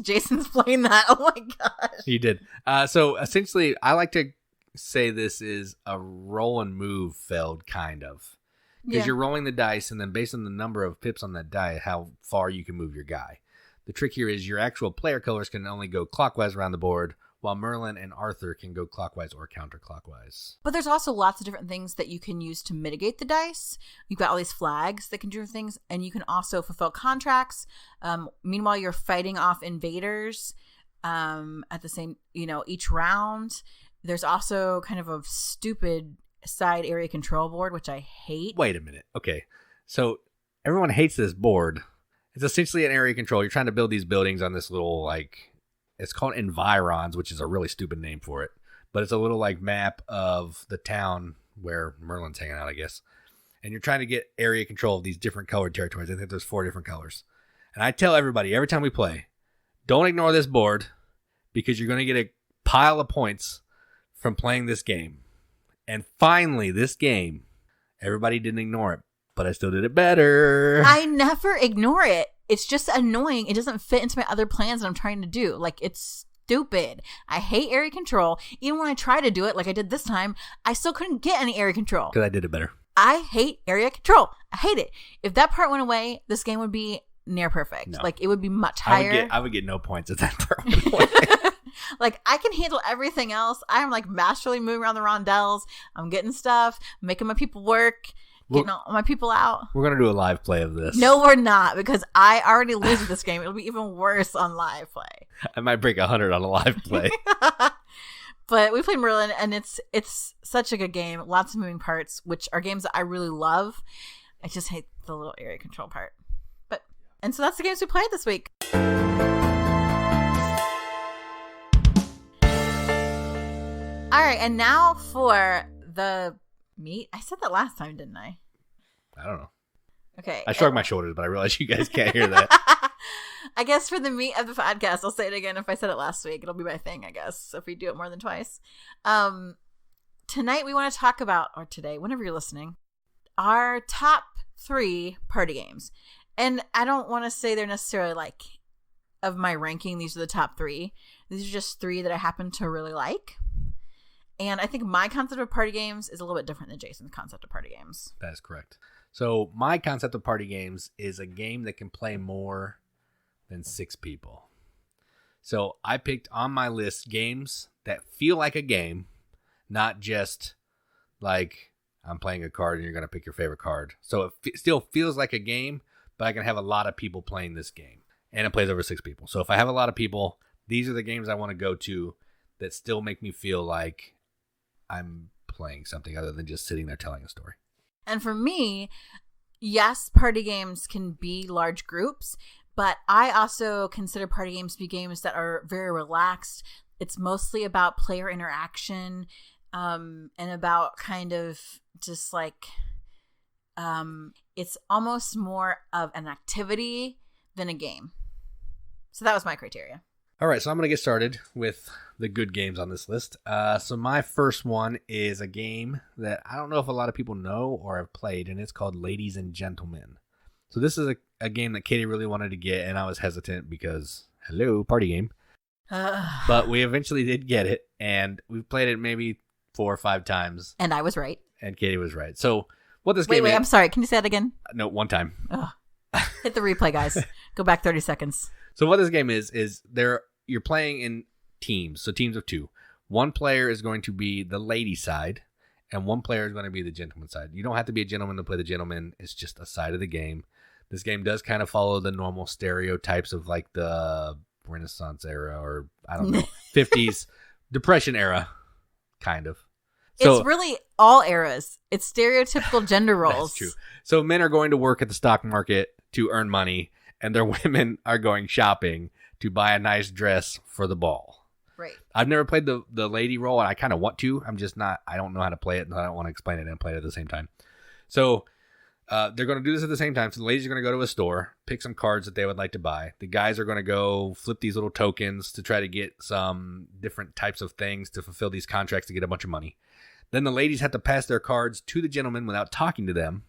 Jason's playing that. Oh my gosh. You did. So essentially, I like to say this is a roll and move Feld, kind of. Because you're rolling the dice, and then based on the number of pips on that die, how far you can move your guy. The trick here is your actual player colors can only go clockwise around the board, while Merlin and Arthur can go clockwise or counterclockwise. But there's also lots of different things that you can use to mitigate the dice. You've got all these flags that can do things, and you can also fulfill contracts. Meanwhile, you're fighting off invaders at the same, each round. There's also kind of a stupid side area control board, which I hate. Wait a minute. Okay. So everyone hates this board. It's essentially an area control. You're trying to build these buildings on this little, it's called environs, which is a really stupid name for it. But it's a little, map of the town where Merlin's hanging out, I guess. And you're trying to get area control of these different colored territories. I think there's 4 different colors. And I tell everybody, every time we play, don't ignore this board because you're going to get a pile of points from playing this game. And finally, this game, everybody didn't ignore it. But I still did it better. I never ignore it. It's just annoying. It doesn't fit into my other plans that I'm trying to do. It's stupid. I hate area control. Even when I try to do it, like I did this time, I still couldn't get any area control. Because I did it better. I hate area control. I hate it. If that part went away, this game would be near perfect. No. It would be much higher. I would get no points if that part went away. I can handle everything else. I'm masterly moving around the rondels. I'm getting stuff, making my people work. Getting all my people out. We're going to do a live play of this. No, we're not, because I already lose at this game. It'll be even worse on live play. I might break 100 on a live play. But we played Merlin, and it's such a good game. Lots of moving parts, which are games that I really love. I just hate the little area control part. And so that's the games we played this week. All right, and now for the meat. I said that last time, didn't I? I don't know. Okay. I shrugged my shoulders, but I realize you guys can't hear that. I guess for the meat of the podcast, I'll say it again. If I said it last week, it'll be my thing, I guess, if we do it more than twice. Tonight we want to talk about, or today, whenever you're listening, our top 3 party games. And I don't want to say they're necessarily of my ranking, these are the top 3. These are just 3 that I happen to really like. And I think my concept of party games is a little bit different than Jason's concept of party games. That is correct. So my concept of party games is a game that can play more than 6 people. So I picked on my list games that feel like a game, not just I'm playing a card and you're going to pick your favorite card. So it still feels like a game, but I can have a lot of people playing this game. And it plays over 6 people. So if I have a lot of people, these are the games I want to go to that still make me feel like I'm playing something other than just sitting there telling a story. And for me, yes, party games can be large groups, but I also consider party games to be games that are very relaxed. It's mostly about player interaction, and about kind of just like, it's almost more of an activity than a game. So that was my criteria. All right, so I'm going to get started with the good games on this list. So my first one is a game that I don't know if a lot of people know or have played, and it's called Ladies and Gentlemen. So this is a game that Katie really wanted to get, and I was hesitant because, hello, party game. But we eventually did get it, and we've played it maybe 4 or 5 times. And I was right. And Katie was right. So what this game is... Wait, I'm sorry. Can you say that again? No, one time. Hit the replay, guys. Go back 30 seconds. So what this game is you're playing in teams, so teams of 2. One player is going to be the lady side, and one player is going to be the gentleman side. You don't have to be a gentleman to play the gentleman. It's just a side of the game. This game does kind of follow the normal stereotypes of like the Renaissance era, or I don't know, 50s, Depression era, kind of. So, it's really all eras. It's stereotypical gender roles. That's true. So men are going to work at the stock market to earn money, and their women are going shopping to buy a nice dress for the ball. Right. I've never played the lady role, and I kind of want to. I don't know how to play it, and I don't want to explain it and play it at the same time. So they're going to do this at the same time. So the ladies are going to go to a store, pick some cards that they would like to buy. The guys are going to go flip these little tokens to try to get some different types of things to fulfill these contracts to get a bunch of money. Then the ladies have to pass their cards to the gentlemen without talking to them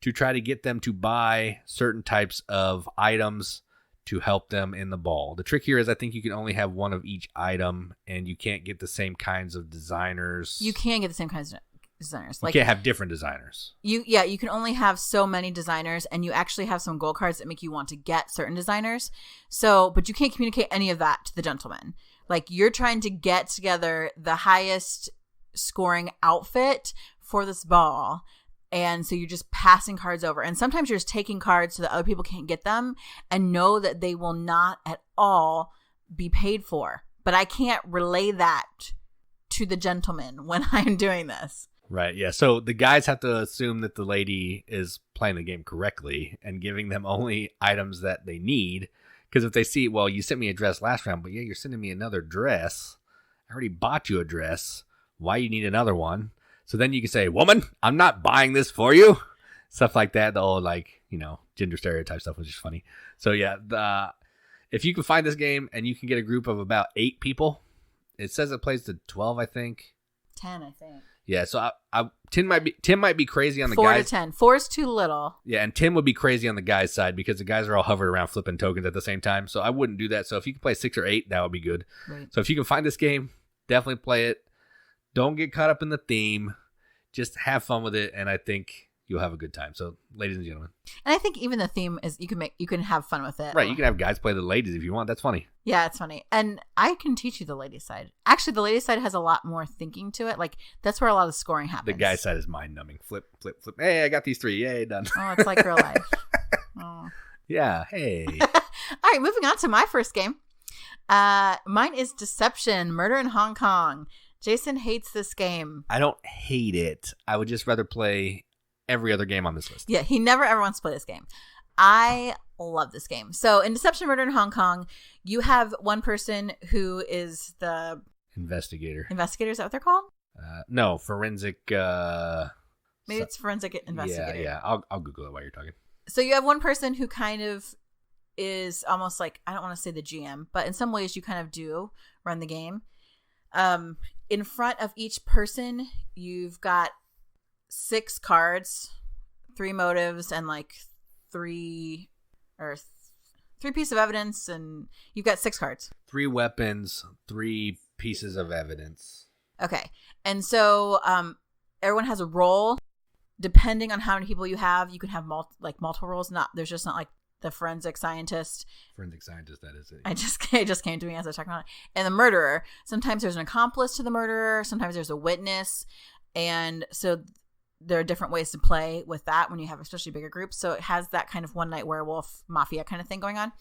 to try to get them to buy certain types of items to help them in the ball. The trick here is I think you can only have one of each item, and you can't get the same kinds of designers. You can get the same kinds of designers. You can't have different designers. You can only have so many designers, and you actually have some gold cards that make you want to get certain designers. So, but you can't communicate any of that to the gentleman. Like, you're trying to get together the highest scoring outfit for this ball, and so you're just passing cards over, and sometimes you're just taking cards so that other people can't get them and know that they will not at all be paid for. But I can't relay that to the gentleman when I'm doing this. Right, yeah. So the guys have to assume that the lady is playing the game correctly and giving them only items that they need. Because if they see, well, you sent me a dress last round, but yeah, you're sending me another dress. I already bought you a dress. Why you need another one? So then you can say, woman, I'm not buying this for you. Stuff like that. The whole, like, gender stereotype stuff was just funny. So yeah, if you can find this game and you can get a group of about 8 people, it says it plays to 12, I think. 10, I think. Yeah, so 10 might be crazy on the 4 guys. 4 to 10. 4 is too little. Yeah, and 10 would be crazy on the guys' side because the guys are all hovered around flipping tokens at the same time. So I wouldn't do that. So if you can play 6 or 8, that would be good. Right. So if you can find this game, definitely play it. Don't get caught up in the theme. Just have fun with it, and I think you'll have a good time. So, ladies and gentlemen. And I think even the theme is you can have fun with it. Right, you can have guys play the ladies if you want. That's funny. Yeah, it's funny. And I can teach you the ladies' side. Actually, the ladies' side has a lot more thinking to it. Like, that's where a lot of scoring happens. The guy's side is mind-numbing. Flip, flip, flip. Hey, I got these 3. Yay, done. Oh, it's like real life. Oh. Yeah, hey. All right, moving on to my first game. Mine is Deception, Murder in Hong Kong. Jason hates this game. I don't hate it. I would just rather play every other game on this list. Yeah, he never ever wants to play this game. I love this game. So in Deception, Murder in Hong Kong, you have one person who is the... Investigator. Investigator, is that what they're called? No, forensic... Maybe it's forensic investigator. Yeah. I'll Google it while you're talking. So you have one person who kind of is almost like, I don't want to say the GM, but in some ways you kind of do run the game. In front of each person, you've got 6 cards, 3 motives, and like 3 pieces of evidence, and you've got 6 cards. 3 weapons, 3 pieces of evidence. Okay. And so everyone has a role. Depending on how many people you have, you can have multiple roles. There's just not like the forensic scientist. Forensic scientist, that is it. It just came to me as I was talking about it. And the murderer. Sometimes there's an accomplice to the murderer. Sometimes there's a witness. And so there are different ways to play with that when you have especially bigger groups. So it has that kind of one night werewolf mafia kind of thing going on.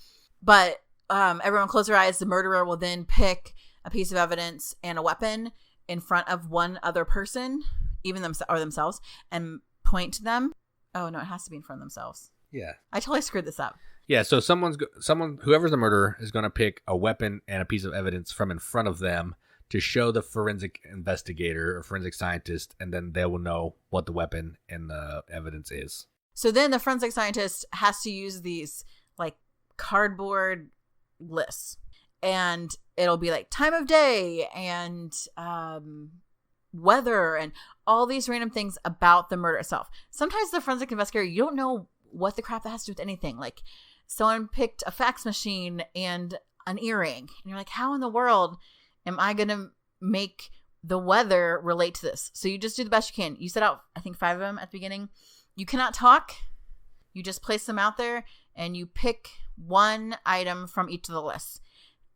But everyone close their eyes. The murderer will then pick a piece of evidence and a weapon in front of one other person. even themselves, and point to them. Oh no, it has to be in front of themselves. Yeah. I totally screwed this up. Yeah, so whoever's the murderer is going to pick a weapon and a piece of evidence from in front of them to show the forensic investigator or forensic scientist, and then they will know what the weapon and the evidence is. So then the forensic scientist has to use these like cardboard lists, and it'll be like time of day and weather and all these random things about the murder itself. Sometimes the forensic investigator, you don't know what the crap that has to do with anything. Like someone picked a fax machine and an earring, and you're like, how in the world am I going to make the weather relate to this? So you just do the best you can. You set out, I think, 5 of them at the beginning. You cannot talk. You just place them out there, and you pick one item from each of the lists.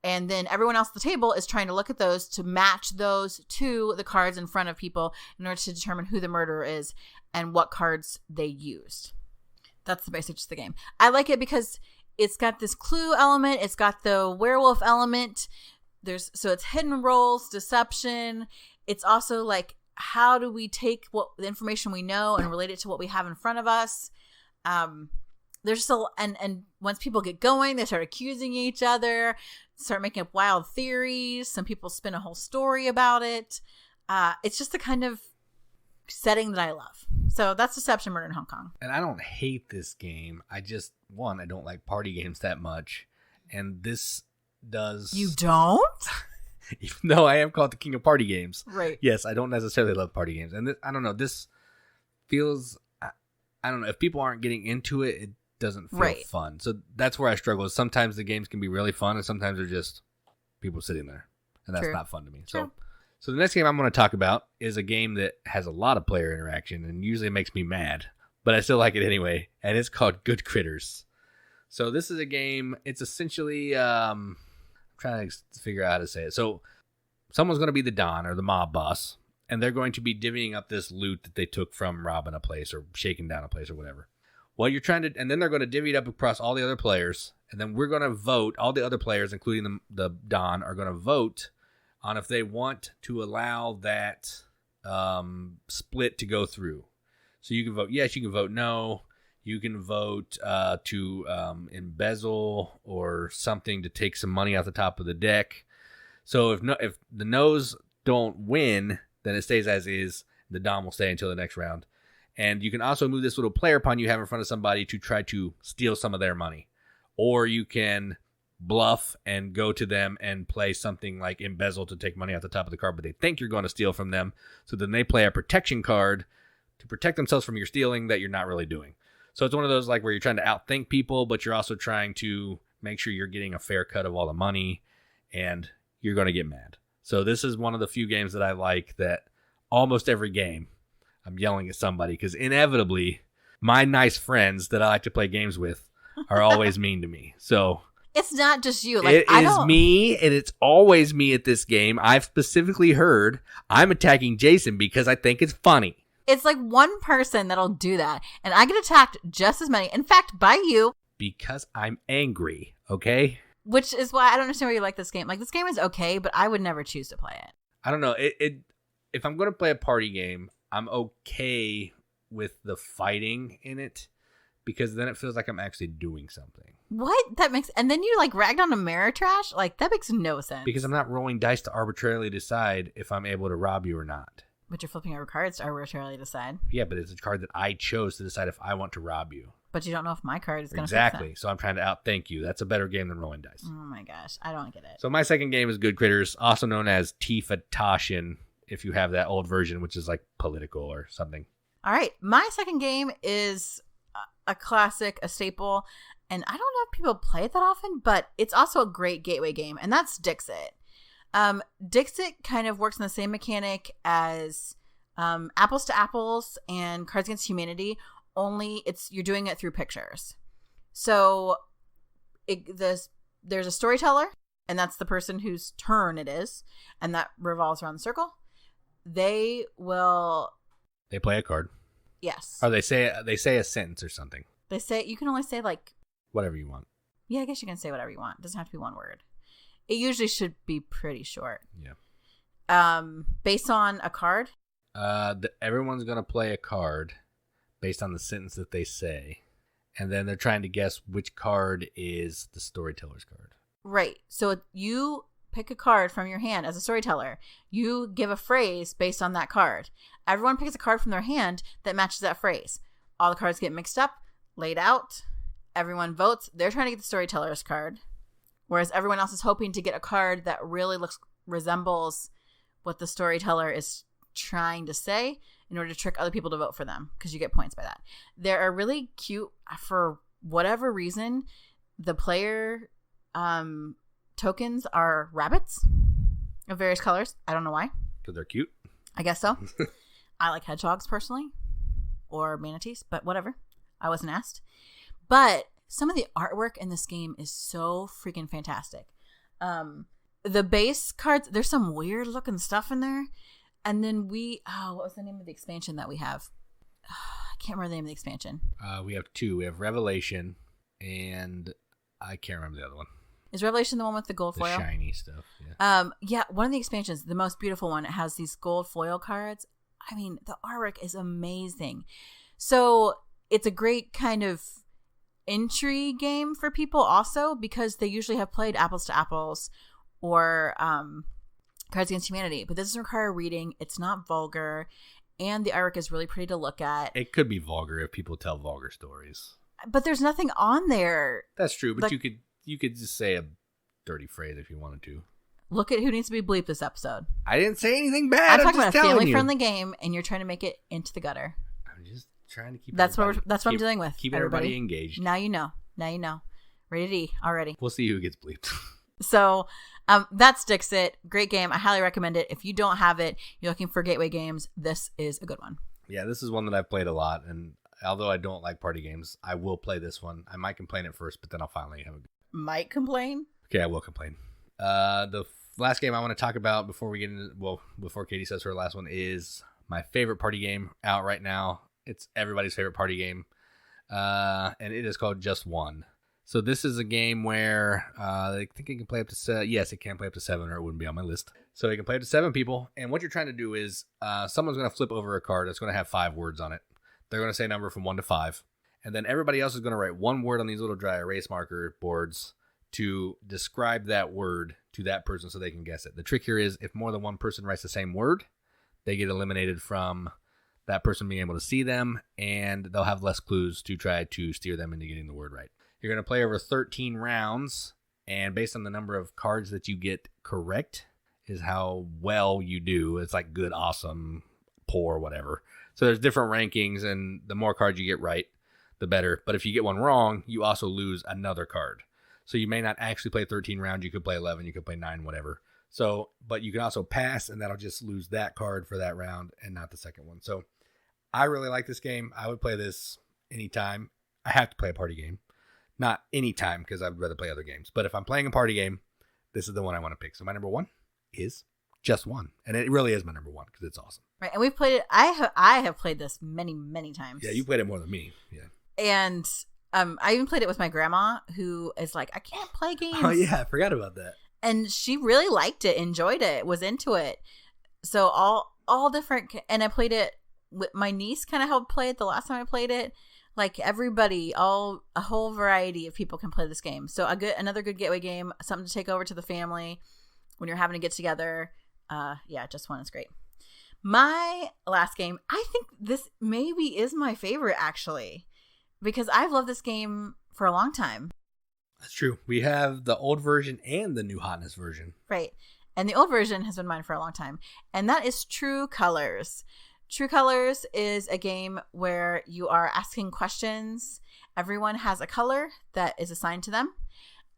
And then everyone else at the table is trying to look at those to match those to the cards in front of people in order to determine who the murderer is and what cards they used. That's the basics of the game. I like it because it's got this clue element. It's got the werewolf element. So it's hidden roles, deception. It's also like, how do we take what the information we know and relate it to what we have in front of us? There's still, and once people get going, they start accusing each other, start making up wild theories. Some people spin a whole story about it. It's just the kind of setting that I love. So that's Deception, Murder in Hong Kong. And I don't hate this game. I don't like party games that much. And this does. You don't? Even though I am called the king of party games. Right. Yes, I don't necessarily love party games. And I don't know, this feels, I don't know, if people aren't getting into it, it doesn't feel fun. So that's where I struggle. Sometimes the games can be really fun, and sometimes they're just people sitting there. And that's not fun to me. True. So the next game I'm going to talk about is a game that has a lot of player interaction and usually makes me mad, but I still like it anyway, and it's called Good Critters. So this is a game, it's essentially, I'm trying to figure out how to say it. So someone's going to be the Don or the mob boss, and they're going to be divvying up this loot that they took from robbing a place or shaking down a place or whatever. Well, and then they're going to divvy it up across all the other players, and then we're going to vote, all the other players, including the Don, are going to vote on if they want to allow that split to go through. So you can vote yes, you can vote no, you can vote to embezzle or something to take some money off the top of the deck. So if the no's don't win, then it stays as is. The Dom will stay until the next round. And you can also move this little player pawn you have in front of somebody to try to steal some of their money. Or you can bluff and go to them and play something like embezzle to take money off the top of the card, but they think you're going to steal from them. So then they play a protection card to protect themselves from your stealing that you're not really doing. So it's one of those like where you're trying to outthink people, but you're also trying to make sure you're getting a fair cut of all the money, and you're going to get mad. So this is one of the few games that I like that almost every game I'm yelling at somebody, because inevitably my nice friends that I like to play games with are always mean to me. So it's not just you. Like, it is me, and it's always me at this game. I've specifically heard I'm attacking Jason because I think it's funny. It's like one person that'll do that, and I get attacked just as many. In fact, by you. Because I'm angry, okay? Which is why I don't understand why you like this game. Like, this game is okay, but I would never choose to play it. I don't know. If I'm going to play a party game, I'm okay with the fighting in it, because then it feels like I'm actually doing something. What? And then you like ragged on Ameritrash? Like, that makes no sense. Because I'm not rolling dice to arbitrarily decide if I'm able to rob you or not. But you're flipping over cards to arbitrarily decide. Yeah, but it's a card that I chose to decide if I want to rob you. But you don't know if my card is going to Exactly. So I'm trying to outthink you. That's a better game than rolling dice. Oh my gosh. I don't get it. So my second game is Good Critters, also known as Tifa Tashin, if you have that old version, which is like political or something. All right. My second game is a classic, a staple, and I don't know if people play it that often, but it's also a great gateway game, and that's Dixit. Dixit kind of works in the same mechanic as Apples to Apples and Cards Against Humanity, only you're doing it through pictures. So there's a storyteller, and that's the person whose turn it is, and that revolves around the circle. They play a card. Yes. Or they say a sentence or something. They say, you can only say like whatever you want. Yeah, I guess you can say whatever you want. It doesn't have to be one word. It usually should be pretty short. Yeah. Based on a card. Everyone's going to play a card based on the sentence that they say. And then they're trying to guess which card is the storyteller's card. Right. So you pick a card from your hand as a storyteller. You give a phrase based on that card. Everyone picks a card from their hand that matches that phrase. All the cards get mixed up, laid out. Everyone votes. They're trying to get the storyteller's card. Whereas everyone else is hoping to get a card that really resembles what the storyteller is trying to say in order to trick other people to vote for them, because you get points by that. There are really cute, for whatever reason, the player tokens are rabbits of various colors. I don't know why. Because they're cute. I guess so. I like hedgehogs personally, or manatees, but whatever. I wasn't asked. But some of the artwork in this game is so freaking fantastic. The base cards, there's some weird looking stuff in there. And then what was the name of the expansion that we have? I can't remember the name of the expansion. We have two. We have Revelation, and I can't remember the other one. Is Revelation the one with the gold foil? The shiny stuff, yeah. Yeah, one of the expansions, the most beautiful one, it has these gold foil cards. I mean, the artwork is amazing. So it's a great kind of entry game for people also, because they usually have played Apples to Apples or Cards Against Humanity. But this doesn't require reading. It's not vulgar. And the artwork is really pretty to look at. It could be vulgar if people tell vulgar stories. But there's nothing on there. That's true, but you could just say a dirty phrase if you wanted to. Look at who needs to be bleeped this episode. I didn't say anything bad. I'm talking about a family-friendly game, and you're trying to make it into the gutter. I'm just trying to keep. That's what I'm dealing with. Keep everybody engaged. Now you know. Rated E already. We'll see who gets bleeped. So that's Dixit. Great game. I highly recommend it. If you don't have it, you're looking for gateway games, this is a good one. Yeah, this is one that I've played a lot, and although I don't like party games, I will play this one. I might complain at first, but then I'll finally have a. Might complain? Okay, I will complain. The last game I want to talk about before Katie says her last one is my favorite party game out right now. It's everybody's favorite party game, and it is called Just One. So this is a game where I think it can play up to yes, it can play up to 7, or it wouldn't be on my list. So it can play up to 7 people, and what you're trying to do is someone's going to flip over a card that's going to have 5 words on it. They're going to say a number from 1 to 5, and then everybody else is going to write 1 word on these little dry erase marker boards to describe that word to that person so they can guess it. The trick here is if more than one person writes the same word, they get eliminated from that person being able to see them, and they'll have less clues to try to steer them into getting the word right. You're going to play over 13 rounds, and based on the number of cards that you get correct is how well you do. It's like good, awesome, poor, whatever. So there's different rankings, and the more cards you get right, the better. But if you get one wrong, you also lose another card. So you may not actually play 13 rounds. You could play 11. You could play 9, whatever. So, but you can also pass, and that'll just lose that card for that round and not the second one. So I really like this game. I would play this anytime. I have to play a party game. Not anytime, because I'd rather play other games. But if I'm playing a party game, this is the one I want to pick. So my number 1 is Just One. And it really is my number 1 because it's awesome. Right. And we've played it. I have played this many, many times. Yeah, you played it more than me. Yeah. And I even played it with my grandma, who is like, I can't play games. Oh, yeah. I forgot about that. And she really liked it, enjoyed it, was into it. So all different. And I played it with my niece, kind of helped play it the last time I played it. Like everybody, a whole variety of people can play this game. So another good gateway game, something to take over to the family when you're having to get together. Yeah, Just One is great. My last game, I think this maybe is my favorite actually, because I've loved this game for a long time. That's true. We have the old version and the new hotness version. Right. And the old version has been mine for a long time. And that is True Colors. True Colors is a game where you are asking questions. Everyone has a color that is assigned to them.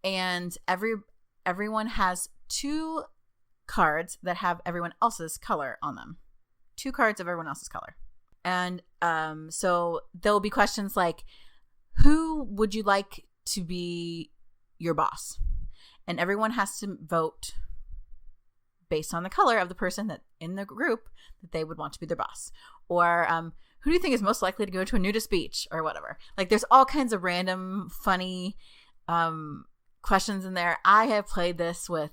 And everyone has 2 cards that have everyone else's color on them. 2 cards of everyone else's color. And so there will be questions like, who would you like to be your boss? And everyone has to vote based on the color of the person that in the group that they would want to be their boss. Or who do you think is most likely to go to a nudist beach or whatever? Like there's all kinds of random funny questions in there. I have played this with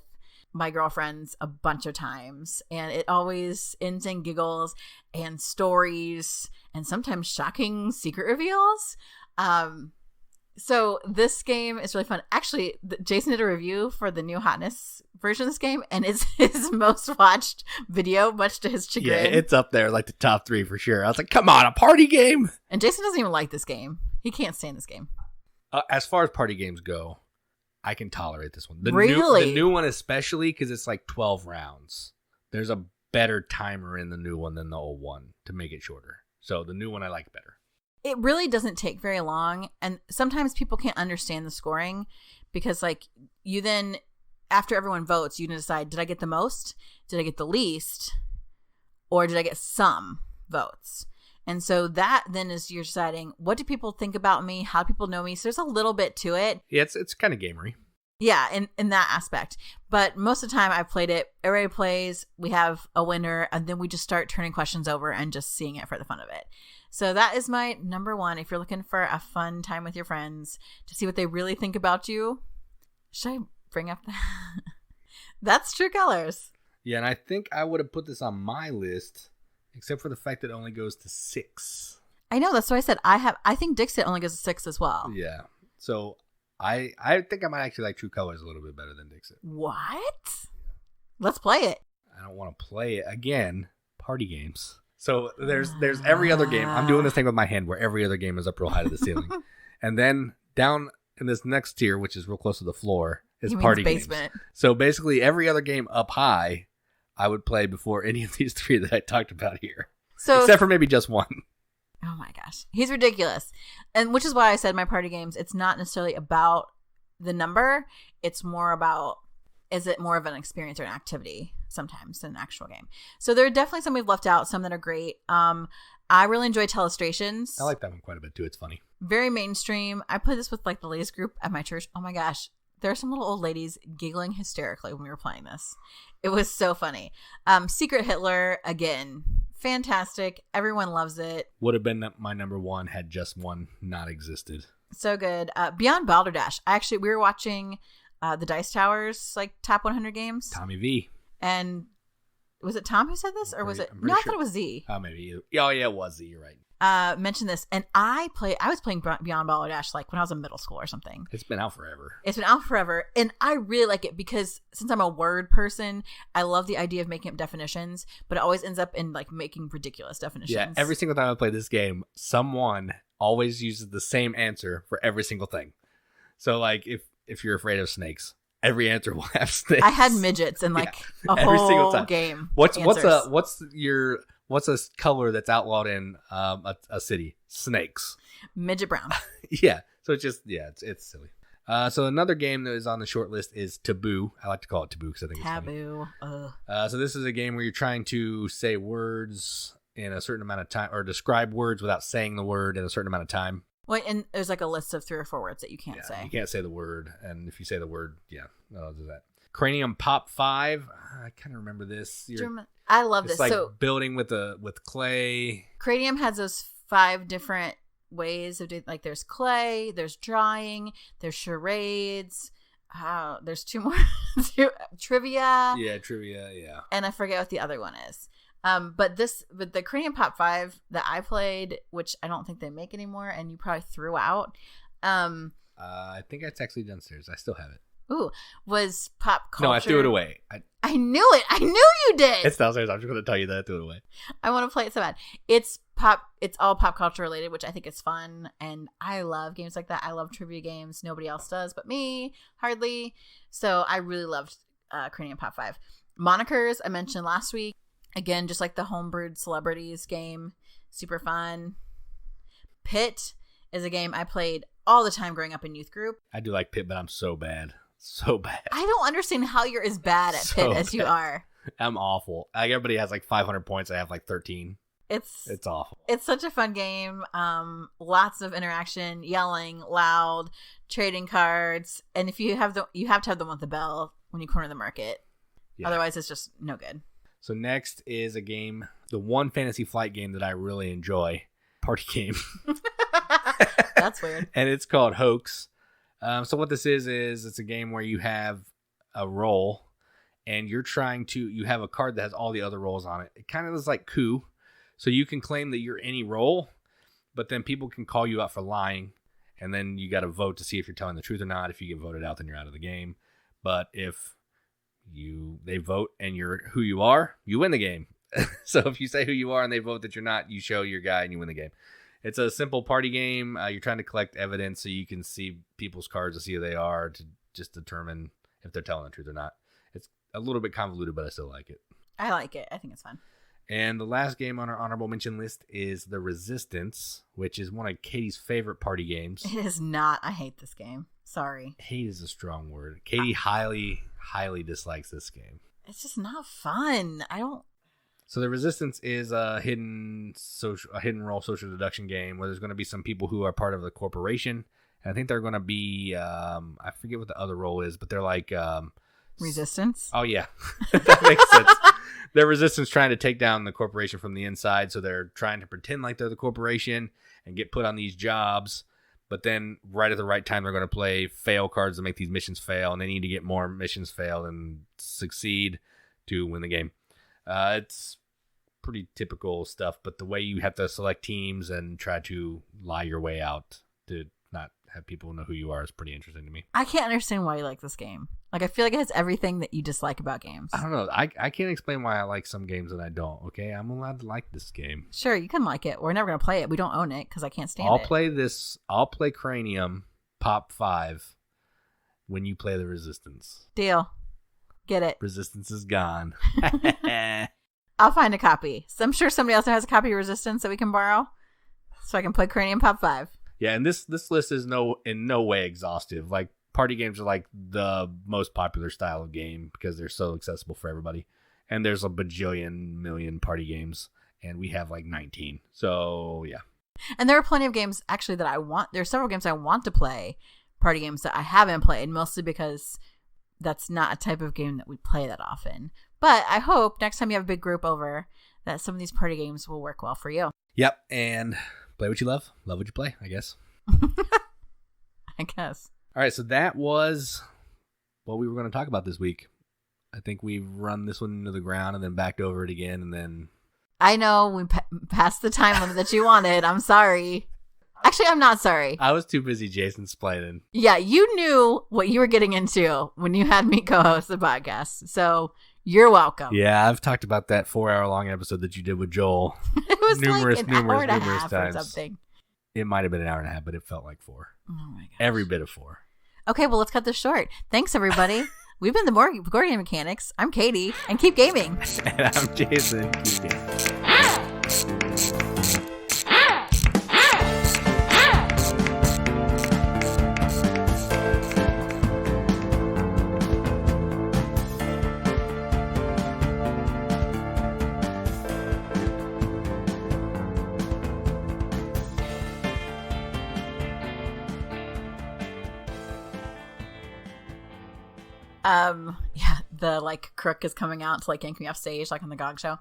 my girlfriends a bunch of times, and it always ends in giggles and stories and sometimes shocking secret reveals. So this game is really fun. Actually, Jason did a review for the new hotness version of this game, and it's his most watched video, much to his chagrin. Yeah, it's up there, like the top 3 for sure. I was like, come on, a party game? And Jason doesn't even like this game. He can't stand this game. As far as party games go, I can tolerate this one. Really? The new one especially, because it's like 12 rounds. There's a better timer in the new one than the old one to make it shorter. So the new one I like better. It really doesn't take very long, and sometimes people can't understand the scoring because, like, you then, after everyone votes, you decide, did I get the most, did I get the least, or did I get some votes? And so that then is you're deciding, what do people think about me? How do people know me? So there's a little bit to it. Yeah, it's kind of gamery. Yeah, in that aspect. But most of the time I've played it, everybody plays, we have a winner, and then we just start turning questions over and just seeing it for the fun of it. So that is my number one. If you're looking for a fun time with your friends to see what they really think about you, should I bring up that? That's True Colors. Yeah, and I think I would have put this on my list, except for the fact that it only goes to 6. I know, that's what I said. I think Dixit only goes to 6 as well. Yeah. So I think I might actually like True Colors a little bit better than Dixit. What? Let's play it. I don't want to play it again. Party games. So there's every other game. I'm doing this thing with my hand where every other game is up real high to the ceiling. And then down in this next tier, which is real close to the floor, is party games. So basically every other game up high, I would play before any of these 3 that I talked about here. So, except for maybe just one. Oh my gosh. He's ridiculous. And which is why I said my party games, it's not necessarily about the number. It's more about, is it more of an experience or an activity sometimes than an actual game. So there are definitely some we've left out, some that are great. I really enjoy Telestrations. I like that one quite a bit too. It's funny. Very mainstream. I played this with like the ladies group at my church. Oh my gosh. There are some little old ladies giggling hysterically when we were playing this. It was so funny. Secret Hitler, again, fantastic. Everyone loves it. Would have been my number one had just one not existed. So good. Beyond Balderdash. We were watching the Dice Towers, like top 100 games. Tommy V. And was it Tom who said this, or was it? No, I thought it was Z. Oh, maybe. Oh, yeah, it was Z. You're right. Mentioned this, and I was playing Beyond Balderdash like when I was in middle school or something. It's been out forever. And I really like it because since I'm a word person, I love the idea of making up definitions, but it always ends up in like making ridiculous definitions. Yeah, every single time I play this game, someone always uses the same answer for every single thing. So, like, if you're afraid of snakes, every answer will have snakes. I had midgets in like every whole single time. Game. What's a color that's outlawed in a city? Snakes. Midget brown. Yeah. So it's silly. So another game that is on the short list is Taboo. I like to call it Taboo because I think it's Taboo. So this is a game where you're trying to say words in a certain amount of time, or describe words without saying the word in a certain amount of time. Well, and there's like a list of 3 or 4 words that you can't say. You can't say the word, and if you say the word, I'll do that. Cranium Pop 5. I kind of remember this. I love this. It's like building with clay. Cranium has those 5 different ways of doing. Like there's clay, there's drawing, there's charades. There's 2 more. Trivia. Yeah, trivia. Yeah. And I forget what the other one is. But the Cranium Pop 5 that I played, which I don't think they make anymore, and you probably threw out. I think it's actually downstairs. I still have it. Ooh, was pop culture. No, I threw it away. I knew it. I knew you did. It's downstairs. I'm just going to tell you that I threw it away. I want to play it so bad. It's all pop culture related, which I think is fun. And I love games like that. I love trivia games. Nobody else does but me, hardly. So I really loved Cranium Pop 5. Monikers, I mentioned last week. Again, just like the homebrewed celebrities game. Super fun. Pit is a game I played all the time growing up in youth group. I do like Pit, but I'm so bad. So bad. I don't understand how you're as bad at Pit as you are. I'm awful. Like everybody has like 500 points. I have like 13. It's awful. It's such a fun game. Lots of interaction, yelling, loud, trading cards, and if you have to have them with the bell when you corner the market. Yeah. Otherwise, it's just no good. So next is a game, the one Fantasy Flight game that I really enjoy, party game. That's weird. And it's called Hoax. So what this is it's a game where you have a roll, and you have a card that has all the other roles on it. It kind of is like coup. So you can claim that you're any role, but then people can call you out for lying, and then you got to vote to see if you're telling the truth or not. If you get voted out, then you're out of the game. But if they vote and you're who you are, you win the game. So if you say who you are and they vote that you're not, you show your guy and you win the game. It's a simple party game. You're trying to collect evidence so you can see people's cards to see who they are to just determine if they're telling the truth or not. It's a little bit convoluted, but I still like it. I like it. I think it's fun. And the last game on our honorable mention list is The Resistance, which is one of Katie's favorite party games. It is not. I hate this game. Sorry. Hate is a strong word. Katie highly, highly dislikes this game. It's just not fun. So The Resistance is a hidden role social deduction game where there's going to be some people who are part of the corporation. And I think they're going to be, I forget what the other role is, but they're like... Resistance? Oh, yeah. That makes sense. They're Resistance trying to take down the corporation from the inside. So they're trying to pretend like they're the corporation and get put on these jobs. But then right at the right time, they're going to play fail cards to make these missions fail. And they need to get more missions fail and succeed to win the game. It's pretty typical stuff, but the way you have to select teams and try to lie your way out to not have people know who you are is pretty interesting to me. I can't understand why you like this game. Like, I feel like it has everything that you dislike about games. I don't know. I can't explain why I like some games and I don't, okay? I'm allowed to like this game. Sure, you can like it. We're never going to play it. We don't own it because I can't stand it. I'll play Cranium Pop 5 when you play The Resistance. Deal. Get it. Resistance is gone. I'll find a copy. So I'm sure somebody else has a copy of Resistance that we can borrow so I can play Cranium Pop 5. Yeah, and this list is in no way exhaustive. Like, party games are like the most popular style of game because they're so accessible for everybody. And there's a bajillion million party games, and we have like 19. So, yeah. And there are plenty of games, actually, that I want. There are several games I want to play, party games that I haven't played, mostly because that's not a type of game that we play that often. But I hope next time you have a big group over that some of these party games will work well for you. Yep, and play what you love what you play, I guess. I guess. All right, so that was what we were going to talk about this week. I think we've run this one into the ground and then backed over it again, and then... I know, we passed the time limit that you wanted. I'm sorry. Actually, I'm not sorry. I was too busy Jason splaining. Yeah, you knew what you were getting into when you had me co-host the podcast, so you're welcome. Yeah, I've talked about that 4-hour-long episode that you did with Joel. It was numerous numerous times. Or something. It might have been an hour and a half, but it felt like 4. Oh my gosh. Every bit of 4. Okay, well, let's cut this short. Thanks, everybody. We've been the Board Game Mechanics. I'm Katie, and keep gaming. And I'm Jason. Keep gaming. Yeah, the crook is coming out to yank me off stage, like on the GOG show.